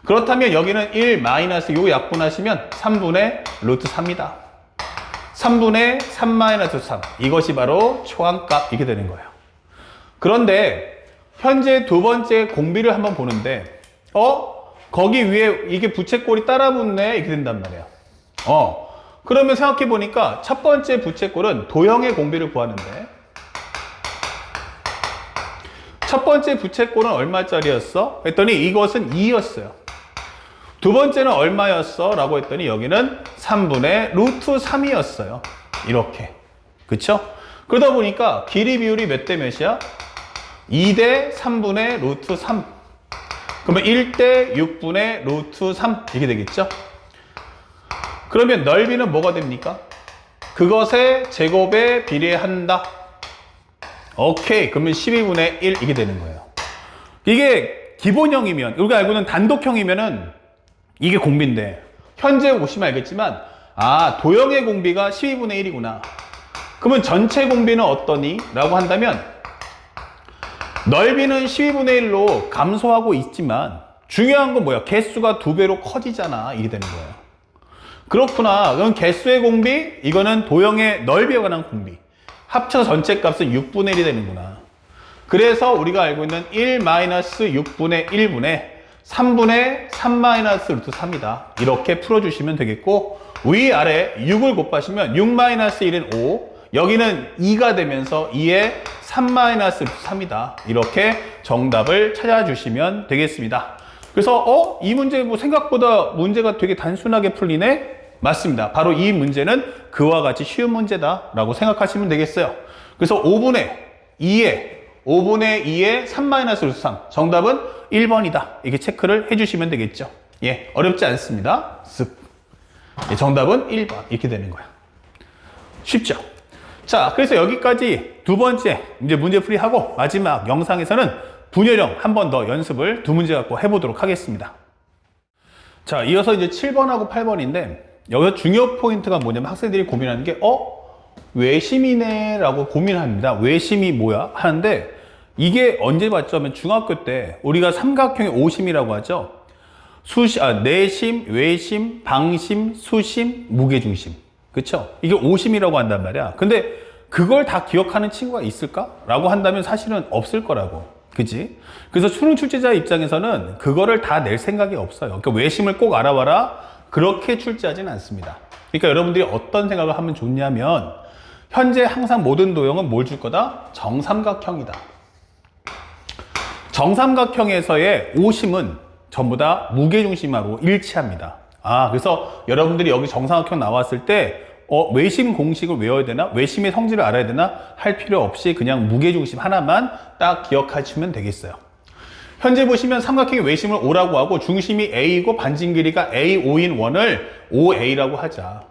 그렇다면 여기는 1 마이너스 요 약분하시면 3분의 루트 3이다. 3분의 3 마이너스 3. 이것이 바로 초항값. 이게 되는 거예요. 그런데 현재 두 번째 공비를 한번 보는데 거기 위에 이게 부채꼴이 따라 붙네. 이렇게 된단 말이에요. 그러면 생각해 보니까 첫 번째 부채꼴은 도형의 공비를 구하는데 첫 번째 부채꼴은 얼마짜리였어? 했더니 이것은 2였어요. 두 번째는 얼마였어? 라고 했더니 여기는 3분의 루트 3이었어요. 이렇게. 그쵸? 그러다 보니까 길이 비율이 몇 대 몇이야? 2대 3분의 루트 3. 그러면 1대 6분의 루트 3. 이게 되겠죠? 그러면 넓이는 뭐가 됩니까? 그것의 제곱에 비례한다. 오케이. 그러면 12분의 1 이게 되는 거예요. 이게 기본형이면, 우리가 알고 있는 단독형이면은 이게 공비인데 현재 보시면 알겠지만 도형의 공비가 12분의 1이구나. 그러면 전체 공비는 어떠니? 라고 한다면 넓이는 12분의 1로 감소하고 있지만 중요한 건 뭐야? 개수가 2배로 커지잖아. 이게 되는 거예요. 그렇구나. 그럼 개수의 공비, 이거는 도형의 넓이에 관한 공비. 합쳐서 전체 값은 6분의 1이 되는구나. 그래서 우리가 알고 있는 1-6분의 1분의 3분의 3-루트 3이다. 이렇게 풀어주시면 되겠고, 위아래 6을 곱하시면 6-1은 5, 여기는 2가 되면서 2에 3-루트 3이다. 이렇게 정답을 찾아주시면 되겠습니다. 그래서 이 문제 뭐 생각보다 문제가 되게 단순하게 풀리네? 맞습니다. 바로 이 문제는 그와 같이 쉬운 문제다 라고 생각하시면 되겠어요. 그래서 5분의 2에 3-루트 3. 정답은 1번이다. 이렇게 체크를 해주시면 되겠죠. 예, 어렵지 않습니다. 쓱. 예, 정답은 1번. 이렇게 되는 거야. 쉽죠? 자, 그래서 여기까지 두 번째 이제 문제풀이 하고 마지막 영상에서는 분열형 한 번 더 연습을 두 문제 갖고 해보도록 하겠습니다. 자, 이어서 이제 7번하고 8번인데 여기서 중요 포인트가 뭐냐면 학생들이 고민하는 게 외심이네 라고 고민합니다. 외심이 뭐야? 하는데 이게 언제 봤죠? 하면 중학교 때 우리가 삼각형의 오심이라고 하죠. 내심, 외심, 방심, 수심, 무게중심. 그쵸? 이게 오심이라고 한단 말이야. 근데 그걸 다 기억하는 친구가 있을까? 라고 한다면 사실은 없을 거라고. 그치? 그래서 수능 출제자 입장에서는 그거를 다 낼 생각이 없어요. 그러니까 외심을 꼭 알아봐라. 그렇게 출제하지는 않습니다. 그러니까 여러분들이 어떤 생각을 하면 좋냐면 현재 항상 모든 도형은 뭘 줄 거다? 정삼각형이다. 정삼각형에서의 오심은 전부 다 무게중심하고 일치합니다. 그래서 여러분들이 여기 정삼각형 나왔을 때 외심 공식을 외워야 되나? 외심의 성질을 알아야 되나? 할 필요 없이 그냥 무게중심 하나만 딱 기억하시면 되겠어요. 현재 보시면 삼각형의 외심을 O라고 하고 중심이 A이고 반진 길이가 A5인 원을 OA라고 하자.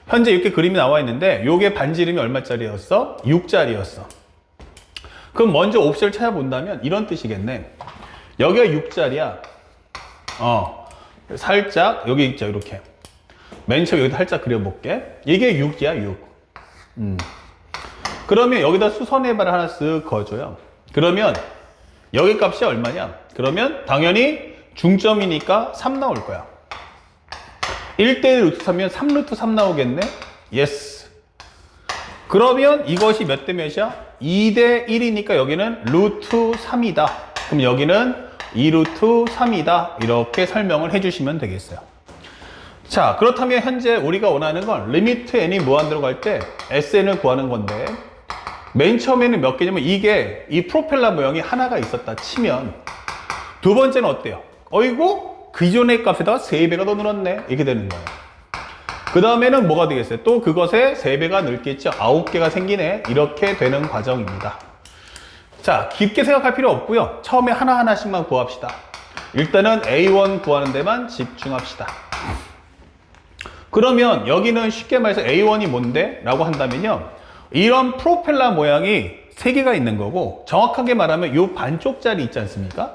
현재 이렇게 그림이 나와 있는데 요게 반지름이 얼마짜리였어? 6짜리였어. 그럼 먼저 옵션을 찾아본다면 이런 뜻이겠네. 여기가 6짜리야. 살짝 여기 있죠. 이렇게. 맨 처음 여기다 살짝 그려볼게. 이게 6이야 6. 그러면 여기다 수선해발을 하나 쓱 그어줘요. 그러면 여기 값이 얼마냐? 그러면 당연히 중점이니까 3 나올 거야. 1대1 루트 3이면 3루트 3 나오겠네? 예스. 그러면 이것이 몇 대 몇이야? 2대 1이니까 여기는 루트 3이다. 그럼 여기는 2루트 3이다. 이렇게 설명을 해주시면 되겠어요. 자, 그렇다면 현재 우리가 원하는 건 리미트 n이 무한대로 갈 때 sn을 구하는 건데 맨 처음에는 몇 개냐면 이게 이 프로펠러 모형이 하나가 있었다 치면 두 번째는 어때요? 어이구 기존의 값에다가 3배가 더 늘었네 이렇게 되는 거예요. 그 다음에는 뭐가 되겠어요? 또 그것에 3배가 늘겠죠. 9개가 생기네 이렇게 되는 과정입니다. 자, 깊게 생각할 필요 없고요. 처음에 하나하나씩만 구합시다. 일단은 A1 구하는 데만 집중합시다. 그러면 여기는 쉽게 말해서 A1이 뭔데? 라고 한다면요. 이런 프로펠러 모양이 3개가 있는 거고 정확하게 말하면 요 반쪽짜리 있지 않습니까?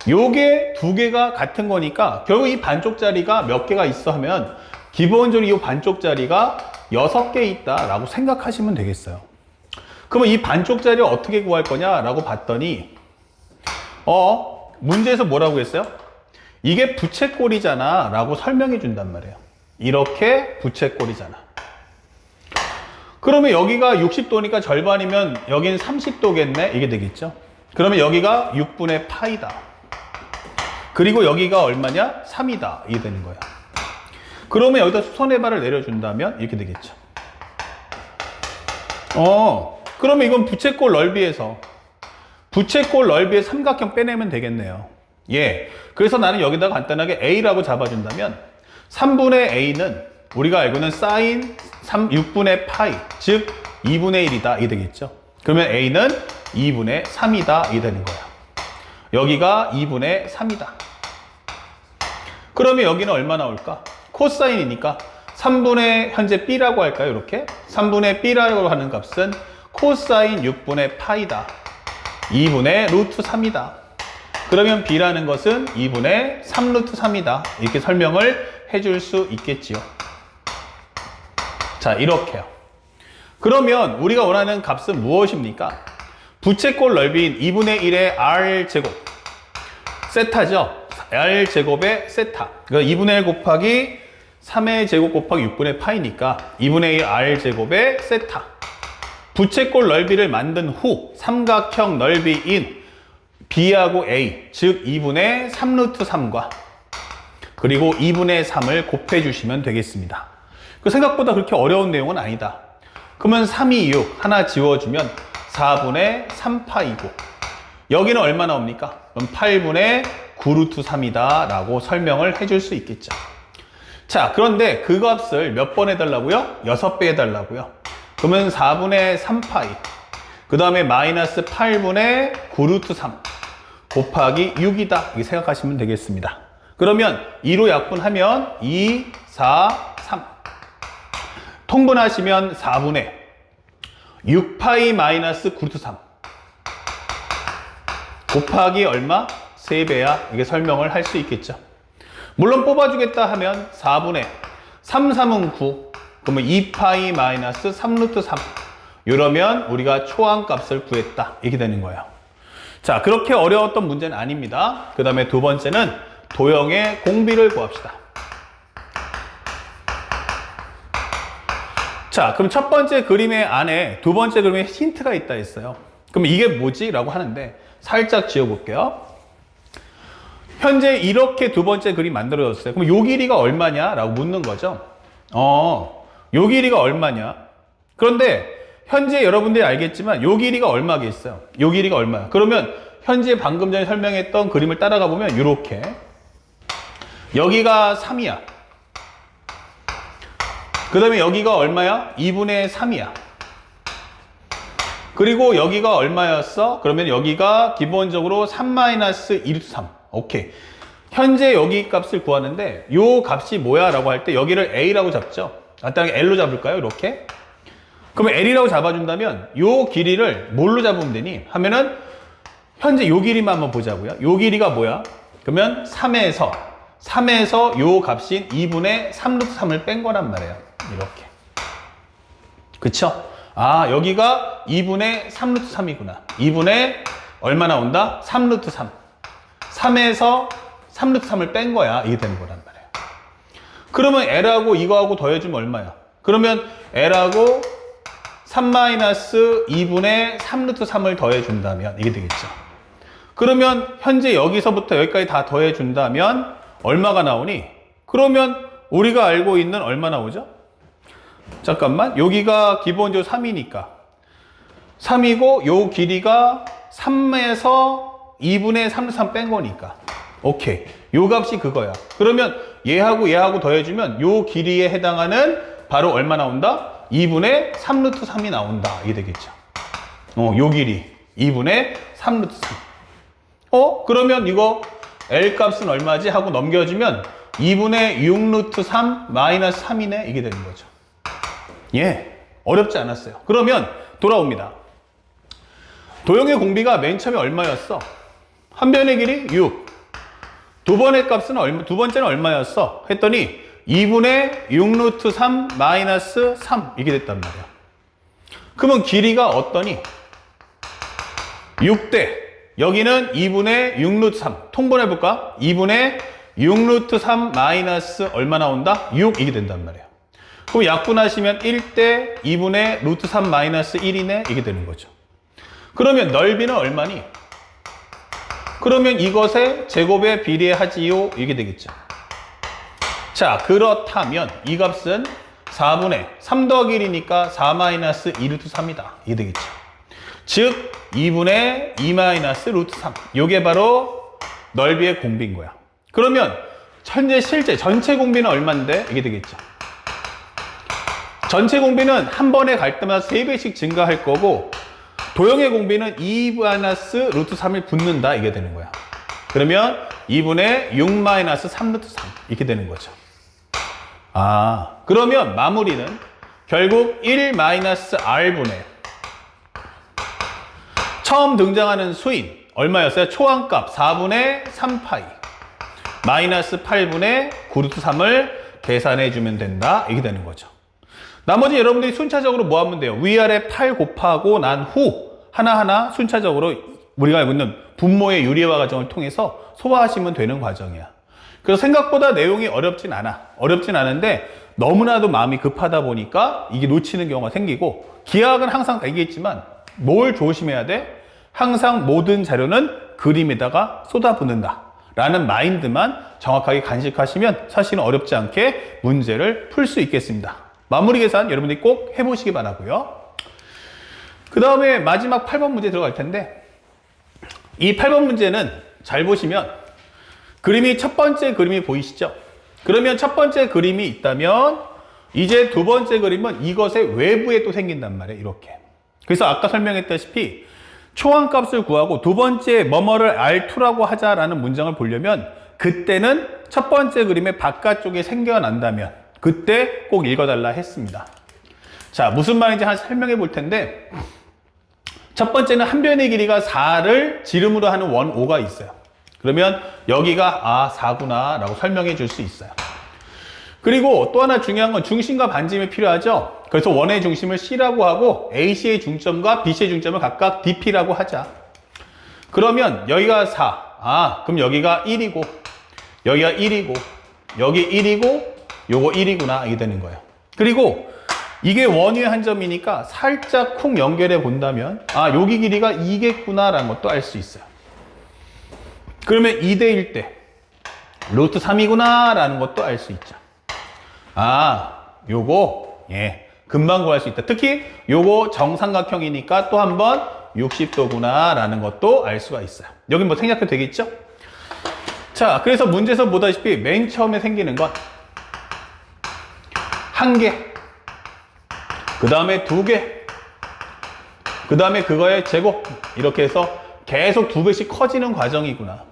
요게 2개가 같은 거니까 결국 이 반쪽짜리가 몇 개가 있어 하면 기본적으로 이 반쪽짜리가 6개 있다 라고 생각하시면 되겠어요. 그러면 이 반쪽짜리 어떻게 구할 거냐 라고 봤더니 문제에서 뭐라고 했어요? 이게 부채꼴이잖아 라고 설명해 준단 말이에요. 이렇게 부채꼴이잖아. 그러면 여기가 60도니까 절반이면 여긴 30도겠네? 이게 되겠죠? 그러면 여기가 6분의 파이다. 그리고 여기가 얼마냐? 3이다. 이게 되는 거야. 그러면 여기다 수선해발을 내려준다면 이렇게 되겠죠. 그러면 이건 부채꼴 넓이에서 부채꼴 넓이의 삼각형 빼내면 되겠네요. 예. 그래서 나는 여기다가 간단하게 A라고 잡아준다면 3분의 A는 우리가 알고 있는 사인 6분의 파이, 즉 2분의 1이다. 이게 되겠죠. 그러면 A는 2분의 3이다. 이게 되는 거야. 여기가 2분의 3이다. 그러면 여기는 얼마 나올까? 코사인이니까 3분의 현재 B라고 할까요? 이렇게 3분의 B라고 하는 값은 코사인 6분의 파이다. 2분의 루트 3이다. 그러면 B라는 것은 2분의 3루트 3이다. 이렇게 설명을 해줄 수 있겠지요. 자, 이렇게요. 그러면 우리가 원하는 값은 무엇입니까? 부채꼴 넓이인 2분의 1의 r제곱 세타죠. r제곱의 세타. 그러니까 2분의 1 곱하기 3의 제곱 곱하기 6분의 파이니까 2분의 1 r제곱의 세타. 부채꼴 넓이를 만든 후 삼각형 넓이인 b하고 a, 즉 2분의 3루트 3과 그리고 2분의 3을 곱해주시면 되겠습니다. 생각보다 그렇게 어려운 내용은 아니다. 그러면 3, 2, 6 하나 지워주면 4분의 3파이고 여기는 얼마 나옵니까? 그럼 8분의 9루트 3이다 라고 설명을 해줄 수 있겠죠. 자, 그런데 그 값을 몇 번 해달라고요? 6배 해달라고요. 그러면 4분의 3파이 그 다음에 마이너스 8분의 9루트 3 곱하기 6이다 이렇게 생각하시면 되겠습니다. 그러면 2로 약분하면 2, 4, 3 통분하시면 4분의 6파이 마이너스 9루트 3 곱하기 얼마? 3배야 이게 설명을 할 수 있겠죠. 물론 뽑아주겠다 하면 4분의 3, 3은 9 그러면 2파이 마이너스 3루트 3 이러면 우리가 초항값을 구했다 이렇게 되는 거예요. 자, 그렇게 어려웠던 문제는 아닙니다. 그 다음에 두 번째는 도형의 공비를 구합시다. 자, 그럼 첫 번째 그림의 안에 두 번째 그림에 힌트가 있다 했어요. 그럼 이게 뭐지? 라고 하는데 살짝 지워볼게요. 현재 이렇게 두 번째 그림 만들어졌어요. 그럼 요 길이가 얼마냐? 라고 묻는 거죠. 요 길이가 얼마냐? 그런데 현재 여러분들이 알겠지만 요 길이가 얼마겠어요? 요 길이가 얼마야? 그러면 현재 방금 전에 설명했던 그림을 따라가 보면 이렇게 여기가 3이야. 그 다음에 여기가 얼마야? 2분의 3이야. 그리고 여기가 얼마였어? 그러면 여기가 기본적으로 3-2루트 3. 오케이. 현재 여기 값을 구하는데 요 값이 뭐야? 라고 할 때 여기를 A라고 잡죠. 간단하게 L로 잡을까요? 이렇게. 그러면 L이라고 잡아준다면 요 길이를 뭘로 잡으면 되니? 하면은 현재 요 길이만 한번 보자고요. 요 길이가 뭐야? 그러면 3에서 요 값인 2분의 3루트 3을 뺀 거란 말이에요. 이렇게. 그쵸? 아, 여기가 2분의 3루트 3이구나. 2분의 얼마 나온다? 3루트 3. 3에서 3루트 3을 뺀 거야. 이게 되는 거란 말이에요. 그러면 L하고 이거하고 더해주면 얼마야? 그러면 L하고 3-2분의 3루트 3을 더해준다면 이게 되겠죠. 그러면 현재 여기서부터 여기까지 다 더해준다면 얼마가 나오니? 그러면 우리가 알고 있는 얼마 나오죠? 잠깐만, 여기가 기본적으로 3이니까 3이고 요 길이가 3에서 2분의 3루트 3 뺀 거니까 오케이, 요 값이 그거야. 그러면 얘하고 더해주면 요 길이에 해당하는 바로 얼마 나온다? 2분의 3루트 3이 나온다 이게 되겠죠. 요 길이 2분의 3루트 3. 그러면 이거 L 값은 얼마지? 하고 넘겨주면 2분의 6루트 3 마이너스 3이네 이게 되는 거죠. 예, 어렵지 않았어요. 그러면 돌아옵니다. 도형의 공비가 맨 처음에 얼마였어? 한 변의 길이 6. 두 번째는 얼마였어? 했더니 2분의 6루트 3 마이너스 3 이게 됐단 말이야. 그러면 길이가 어떠니? 6대 여기는 2분의 6루트 3 통분해볼까? 2분의 6루트 3 마이너스 얼마 나온다? 6 이게 된단 말이에요. 그럼 약분하시면 1대 2분의 루트 3 마이너스 1이네 이게 되는 거죠. 그러면 넓이는 얼마니? 그러면 이것의 제곱에 비례하지요 이게 되겠죠. 자, 그렇다면 이 값은 4분의 3 더하기 1이니까 4 마이너스 2루트 3이다 이게 되겠죠. 즉 2분의 2 마이너스 루트 3 이게 바로 넓이의 공비인 거야. 그러면 현재 실제 전체 공비는 얼마인데 이게 되겠죠. 전체 공비는 한 번에 갈 때마다 3배씩 증가할 거고 도형의 공비는 2 마이너스 루트 3이 붙는다 이게 되는 거야. 그러면 2분의 6 마이너스 3 루트 3 이렇게 되는 거죠. 아, 그러면 마무리는 결국 1 마이너스 r분의 처음 등장하는 수인 얼마였어요? 초항값 4분의 3파이 마이너스 8분의 9루트 3을 계산해 주면 된다 이게 되는 거죠. 나머지 여러분들이 순차적으로 뭐 하면 돼요? 위아래 8 곱하고 난 후 하나하나 순차적으로 우리가 알고 있는 분모의 유리화 과정을 통해서 소화하시면 되는 과정이야. 그래서 생각보다 내용이 어렵진 않아. 어렵진 않은데 너무나도 마음이 급하다 보니까 이게 놓치는 경우가 생기고, 기하학은 항상 다 얘기했지만 뭘 조심해야 돼? 항상 모든 자료는 그림에다가 쏟아붓는다 라는 마인드만 정확하게 간직하시면 사실은 어렵지 않게 문제를 풀 수 있겠습니다. 마무리 계산 여러분들이 꼭 해보시기 바라고요. 그 다음에 마지막 8번 문제 들어갈 텐데, 이 8번 문제는 잘 보시면 그림이 첫 번째 그림이 보이시죠? 그러면 첫 번째 그림이 있다면 이제 두 번째 그림은 이것의 외부에 또 생긴단 말이에요. 이렇게. 그래서 아까 설명했다시피 초항값을 구하고 두 번째 뭐뭐를 R2라고 하자라는 문장을 보려면 그때는 첫 번째 그림의 바깥쪽에 생겨난다면 그때 꼭 읽어달라 했습니다. 자, 무슨 말인지 한 설명해 볼 텐데, 첫 번째는 한 변의 길이가 4를 지름으로 하는 원 5가 있어요. 그러면 여기가 4구나 라고 설명해 줄 수 있어요. 그리고 또 하나 중요한 건 중심과 반지름이 필요하죠. 그래서 원의 중심을 C라고 하고 AC의 중점과 BC의 중점을 각각 DP라고 하자. 그러면 여기가 4. 그럼 여기가 1이고 여기가 1이고 여기 1이고 요거 1이구나 이게 되는 거예요. 그리고 이게 원위의 한 점이니까 살짝 쿵 연결해 본다면 여기 길이가 2겠구나 라는 것도 알 수 있어요. 그러면 2대1 때 루트 3이구나 라는 것도 알 수 있죠. 요거 금방 구할 수 있다. 특히 요거 정삼각형이니까 또 한 번 60도구나 라는 것도 알 수가 있어요. 여기 뭐 생략해도 되겠죠? 자, 그래서 문제에서 보다시피 맨 처음에 생기는 건 한 개, 그 다음에 두 개, 그 다음에 그거의 제곱, 이렇게 해서 계속 두 배씩 커지는 과정이구나.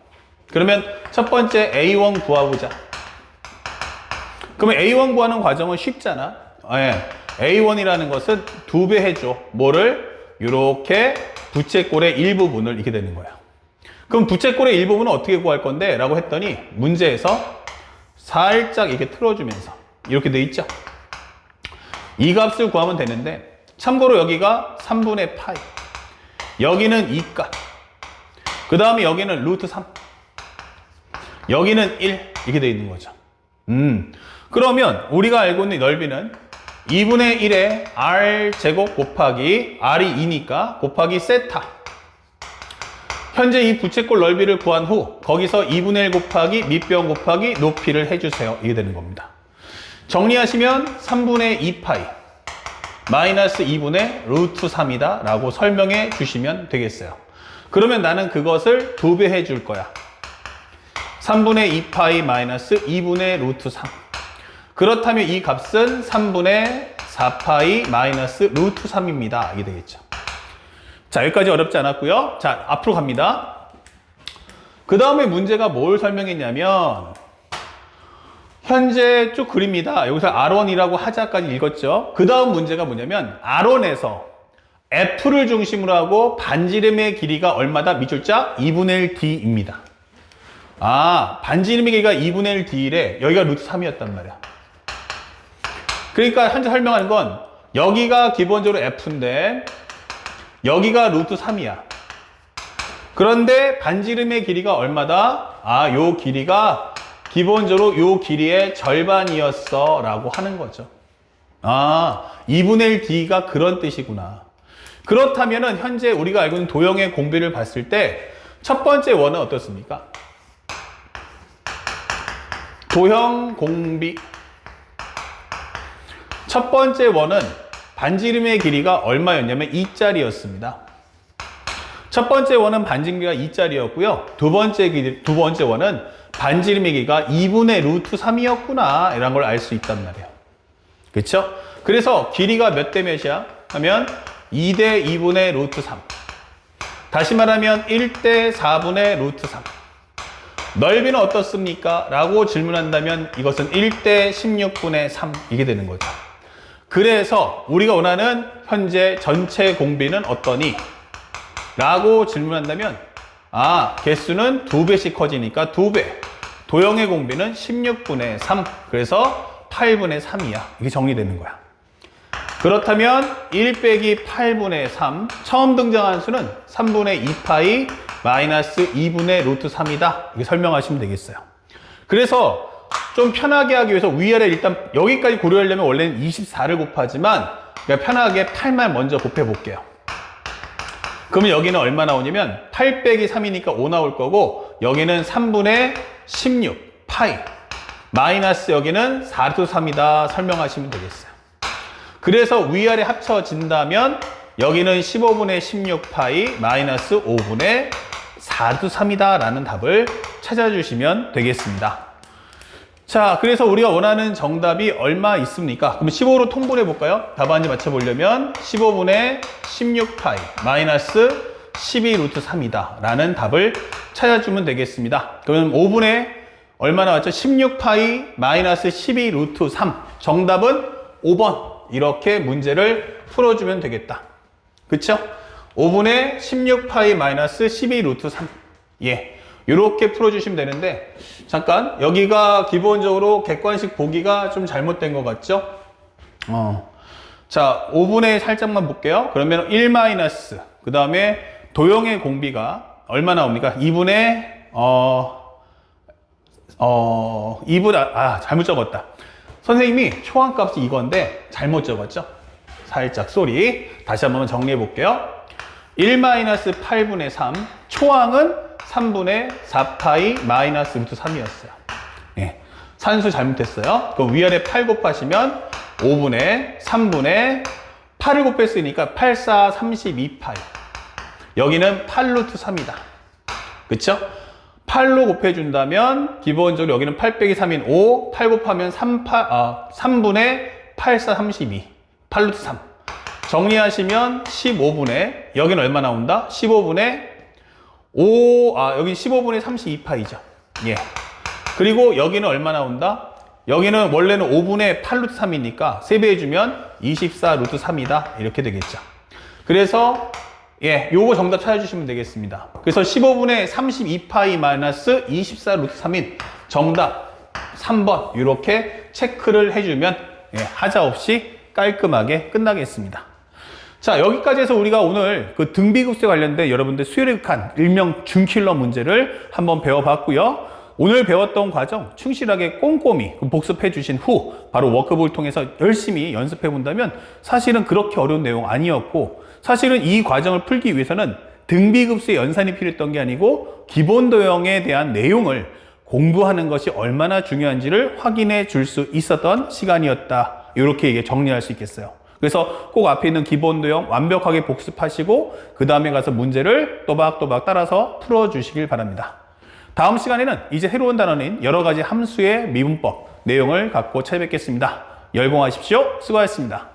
그러면 첫 번째 A1 구해보자. 그러면 A1 구하는 과정은 쉽잖아. A1이라는 것은 두 배 해줘. 뭐를? 이렇게 부채꼴의 일부분을 이렇게 되는 거야. 그럼 부채꼴의 일부분은 어떻게 구할 건데? 라고 했더니 문제에서 살짝 이렇게 틀어주면서 이렇게 돼 있죠. 이 값을 구하면 되는데, 참고로 여기가 3분의 파이, 여기는 2값, 그 다음에 여기는 루트 3, 여기는 1 이렇게 돼 있는 거죠. 그러면 우리가 알고 있는 넓이는 2분의 1에 R 제곱 곱하기 R이 2니까 곱하기 세타. 현재 이 부채꼴 넓이를 구한 후 거기서 2분의 1 곱하기 밑변 곱하기 높이를 해주세요. 이게 되는 겁니다. 정리하시면 3분의 2파이 마이너스 2분의 루트 3이다 라고 설명해 주시면 되겠어요. 그러면 나는 그것을 두 배 해줄 거야. 3분의 2파이 마이너스 2분의 루트 3. 그렇다면 이 값은 3분의 4파이 마이너스 루트 3입니다. 이게 되겠죠. 자, 여기까지 어렵지 않았고요. 자, 앞으로 갑니다. 그 다음에 문제가 뭘 설명했냐면, 현재 쭉 그립니다. 여기서 R1이라고 하자까지 읽었죠. 그 다음 문제가 뭐냐면 R1에서 F를 중심으로 하고 반지름의 길이가 얼마다? 밑줄자 2분의 1D입니다. 반지름의 길이가 2분의 1D래. 여기가 루트 3이었단 말이야. 그러니까 현재 설명하는 건 여기가 기본적으로 F인데 여기가 루트 3이야. 그런데 반지름의 길이가 얼마다? 요 길이가 기본적으로 요 길이의 절반이었어 라고 하는 거죠. 2분의 1D가 그런 뜻이구나. 그렇다면은 현재 우리가 알고 있는 도형의 공비를 봤을 때 첫 번째 원은 어떻습니까? 도형 공비. 첫 번째 원은 반지름의 길이가 얼마였냐면 2짜리였습니다. 첫 번째 원은 반지름의 길이가 2짜리였고요. 두 번째 원은 반지름의 길이가 2분의 루트 3이었구나 이런 걸 알 수 있단 말이에요. 그렇죠? 그래서 길이가 몇 대 몇이야? 하면 2대 2분의 루트 3. 다시 말하면 1대 4분의 루트 3. 넓이는 어떻습니까? 라고 질문한다면 이것은 1대 16분의 3 이게 되는 거죠. 그래서 우리가 원하는 현재 전체 공비는 어떠니? 라고 질문한다면 개수는 2배씩 커지니까 2배. 도형의 공비는 16분의 3. 그래서 8분의 3이야. 이게 정리되는 거야. 그렇다면 1 빼기 8분의 3, 처음 등장한 수는 3분의 2파이 마이너스 2분의 루트 3이다. 이렇게 설명하시면 되겠어요. 그래서 좀 편하게 하기 위해서 위아래 일단 여기까지 고려하려면 원래는 24를 곱하지만 그냥 편하게 8만 먼저 곱해 볼게요. 그러면 여기는 얼마 나오냐면 8 빼기 3이니까 5 나올 거고, 여기는 3분의 16 파이 마이너스 여기는 4루트 3이다 설명하시면 되겠어요. 그래서 위아래 합쳐진다면 여기는 15분의 16 파이 마이너스 5분의 4루트 3이다 라는 답을 찾아주시면 되겠습니다. 자, 그래서 우리가 원하는 정답이 얼마 있습니까? 그럼 15로 통분해 볼까요? 답안지 맞춰보려면 15분의 16파이 마이너스 12 루트 3이다 라는 답을 찾아주면 되겠습니다. 그러면 5분의 얼마 나왔죠? 16파이 마이너스 12 루트 3. 정답은 5번. 이렇게 문제를 풀어주면 되겠다. 그쵸? 5분의 16파이 마이너스 12 루트 3. 예. 이렇게 풀어주시면 되는데, 잠깐 여기가 기본적으로 객관식 보기가 좀 잘못된 것 같죠? 자, 5분의 살짝만 볼게요. 그러면 1 마이너스 그 다음에 도형의 공비가 얼마 나옵니까? 2분의 2분 잘못 적었다. 선생님이 초항값이 이건데 잘못 적었죠? 살짝 쏘리. 다시 한번 정리해 볼게요. 1 마이너스 8분의 3, 초항은 3분의 4파이 마이너스 루트 3이었어요. 예, 산수 잘못했어요. 그럼 위아래 8 곱하시면 5분의 3분의 8을 곱했으니까 8, 4, 32파이. 여기는 8 루트 3이다. 그쵸? 8로 곱해준다면 기본적으로 여기는 8 빼기 3인 5, 8 곱하면 3분의 8, 4, 32. 8 루트 3. 정리하시면 15분의, 여기는 얼마 나온다? 15분의 여기 15분의 32파이죠. 예. 그리고 여기는 얼마 나온다? 여기는 원래는 5분의 8 루트 3이니까 3배 해주면 24 루트 3이다. 이렇게 되겠죠. 그래서, 예, 요거 정답 찾아주시면 되겠습니다. 그래서 15분의 32파이 마이너스 24 루트 3인 정답 3번. 이렇게 체크를 해주면, 예, 하자 없이 깔끔하게 끝나겠습니다. 자, 여기까지 해서 우리가 오늘 그 등비급수에 관련된 여러분들 수열의 극한 일명 준킬러 문제를 한번 배워봤고요. 오늘 배웠던 과정 충실하게 꼼꼼히 복습해 주신 후 바로 워크북을 통해서 열심히 연습해 본다면 사실은 그렇게 어려운 내용 아니었고, 사실은 이 과정을 풀기 위해서는 등비급수의 연산이 필요했던 게 아니고 기본 도형에 대한 내용을 공부하는 것이 얼마나 중요한지를 확인해 줄 수 있었던 시간이었다. 이렇게 정리할 수 있겠어요. 그래서 꼭 앞에 있는 기본 도형 완벽하게 복습하시고 그 다음에 가서 문제를 또박또박 따라서 풀어주시길 바랍니다. 다음 시간에는 이제 새로운 단어인 여러 가지 함수의 미분법 내용을 갖고 찾아뵙겠습니다. 열공하십시오. 수고하셨습니다.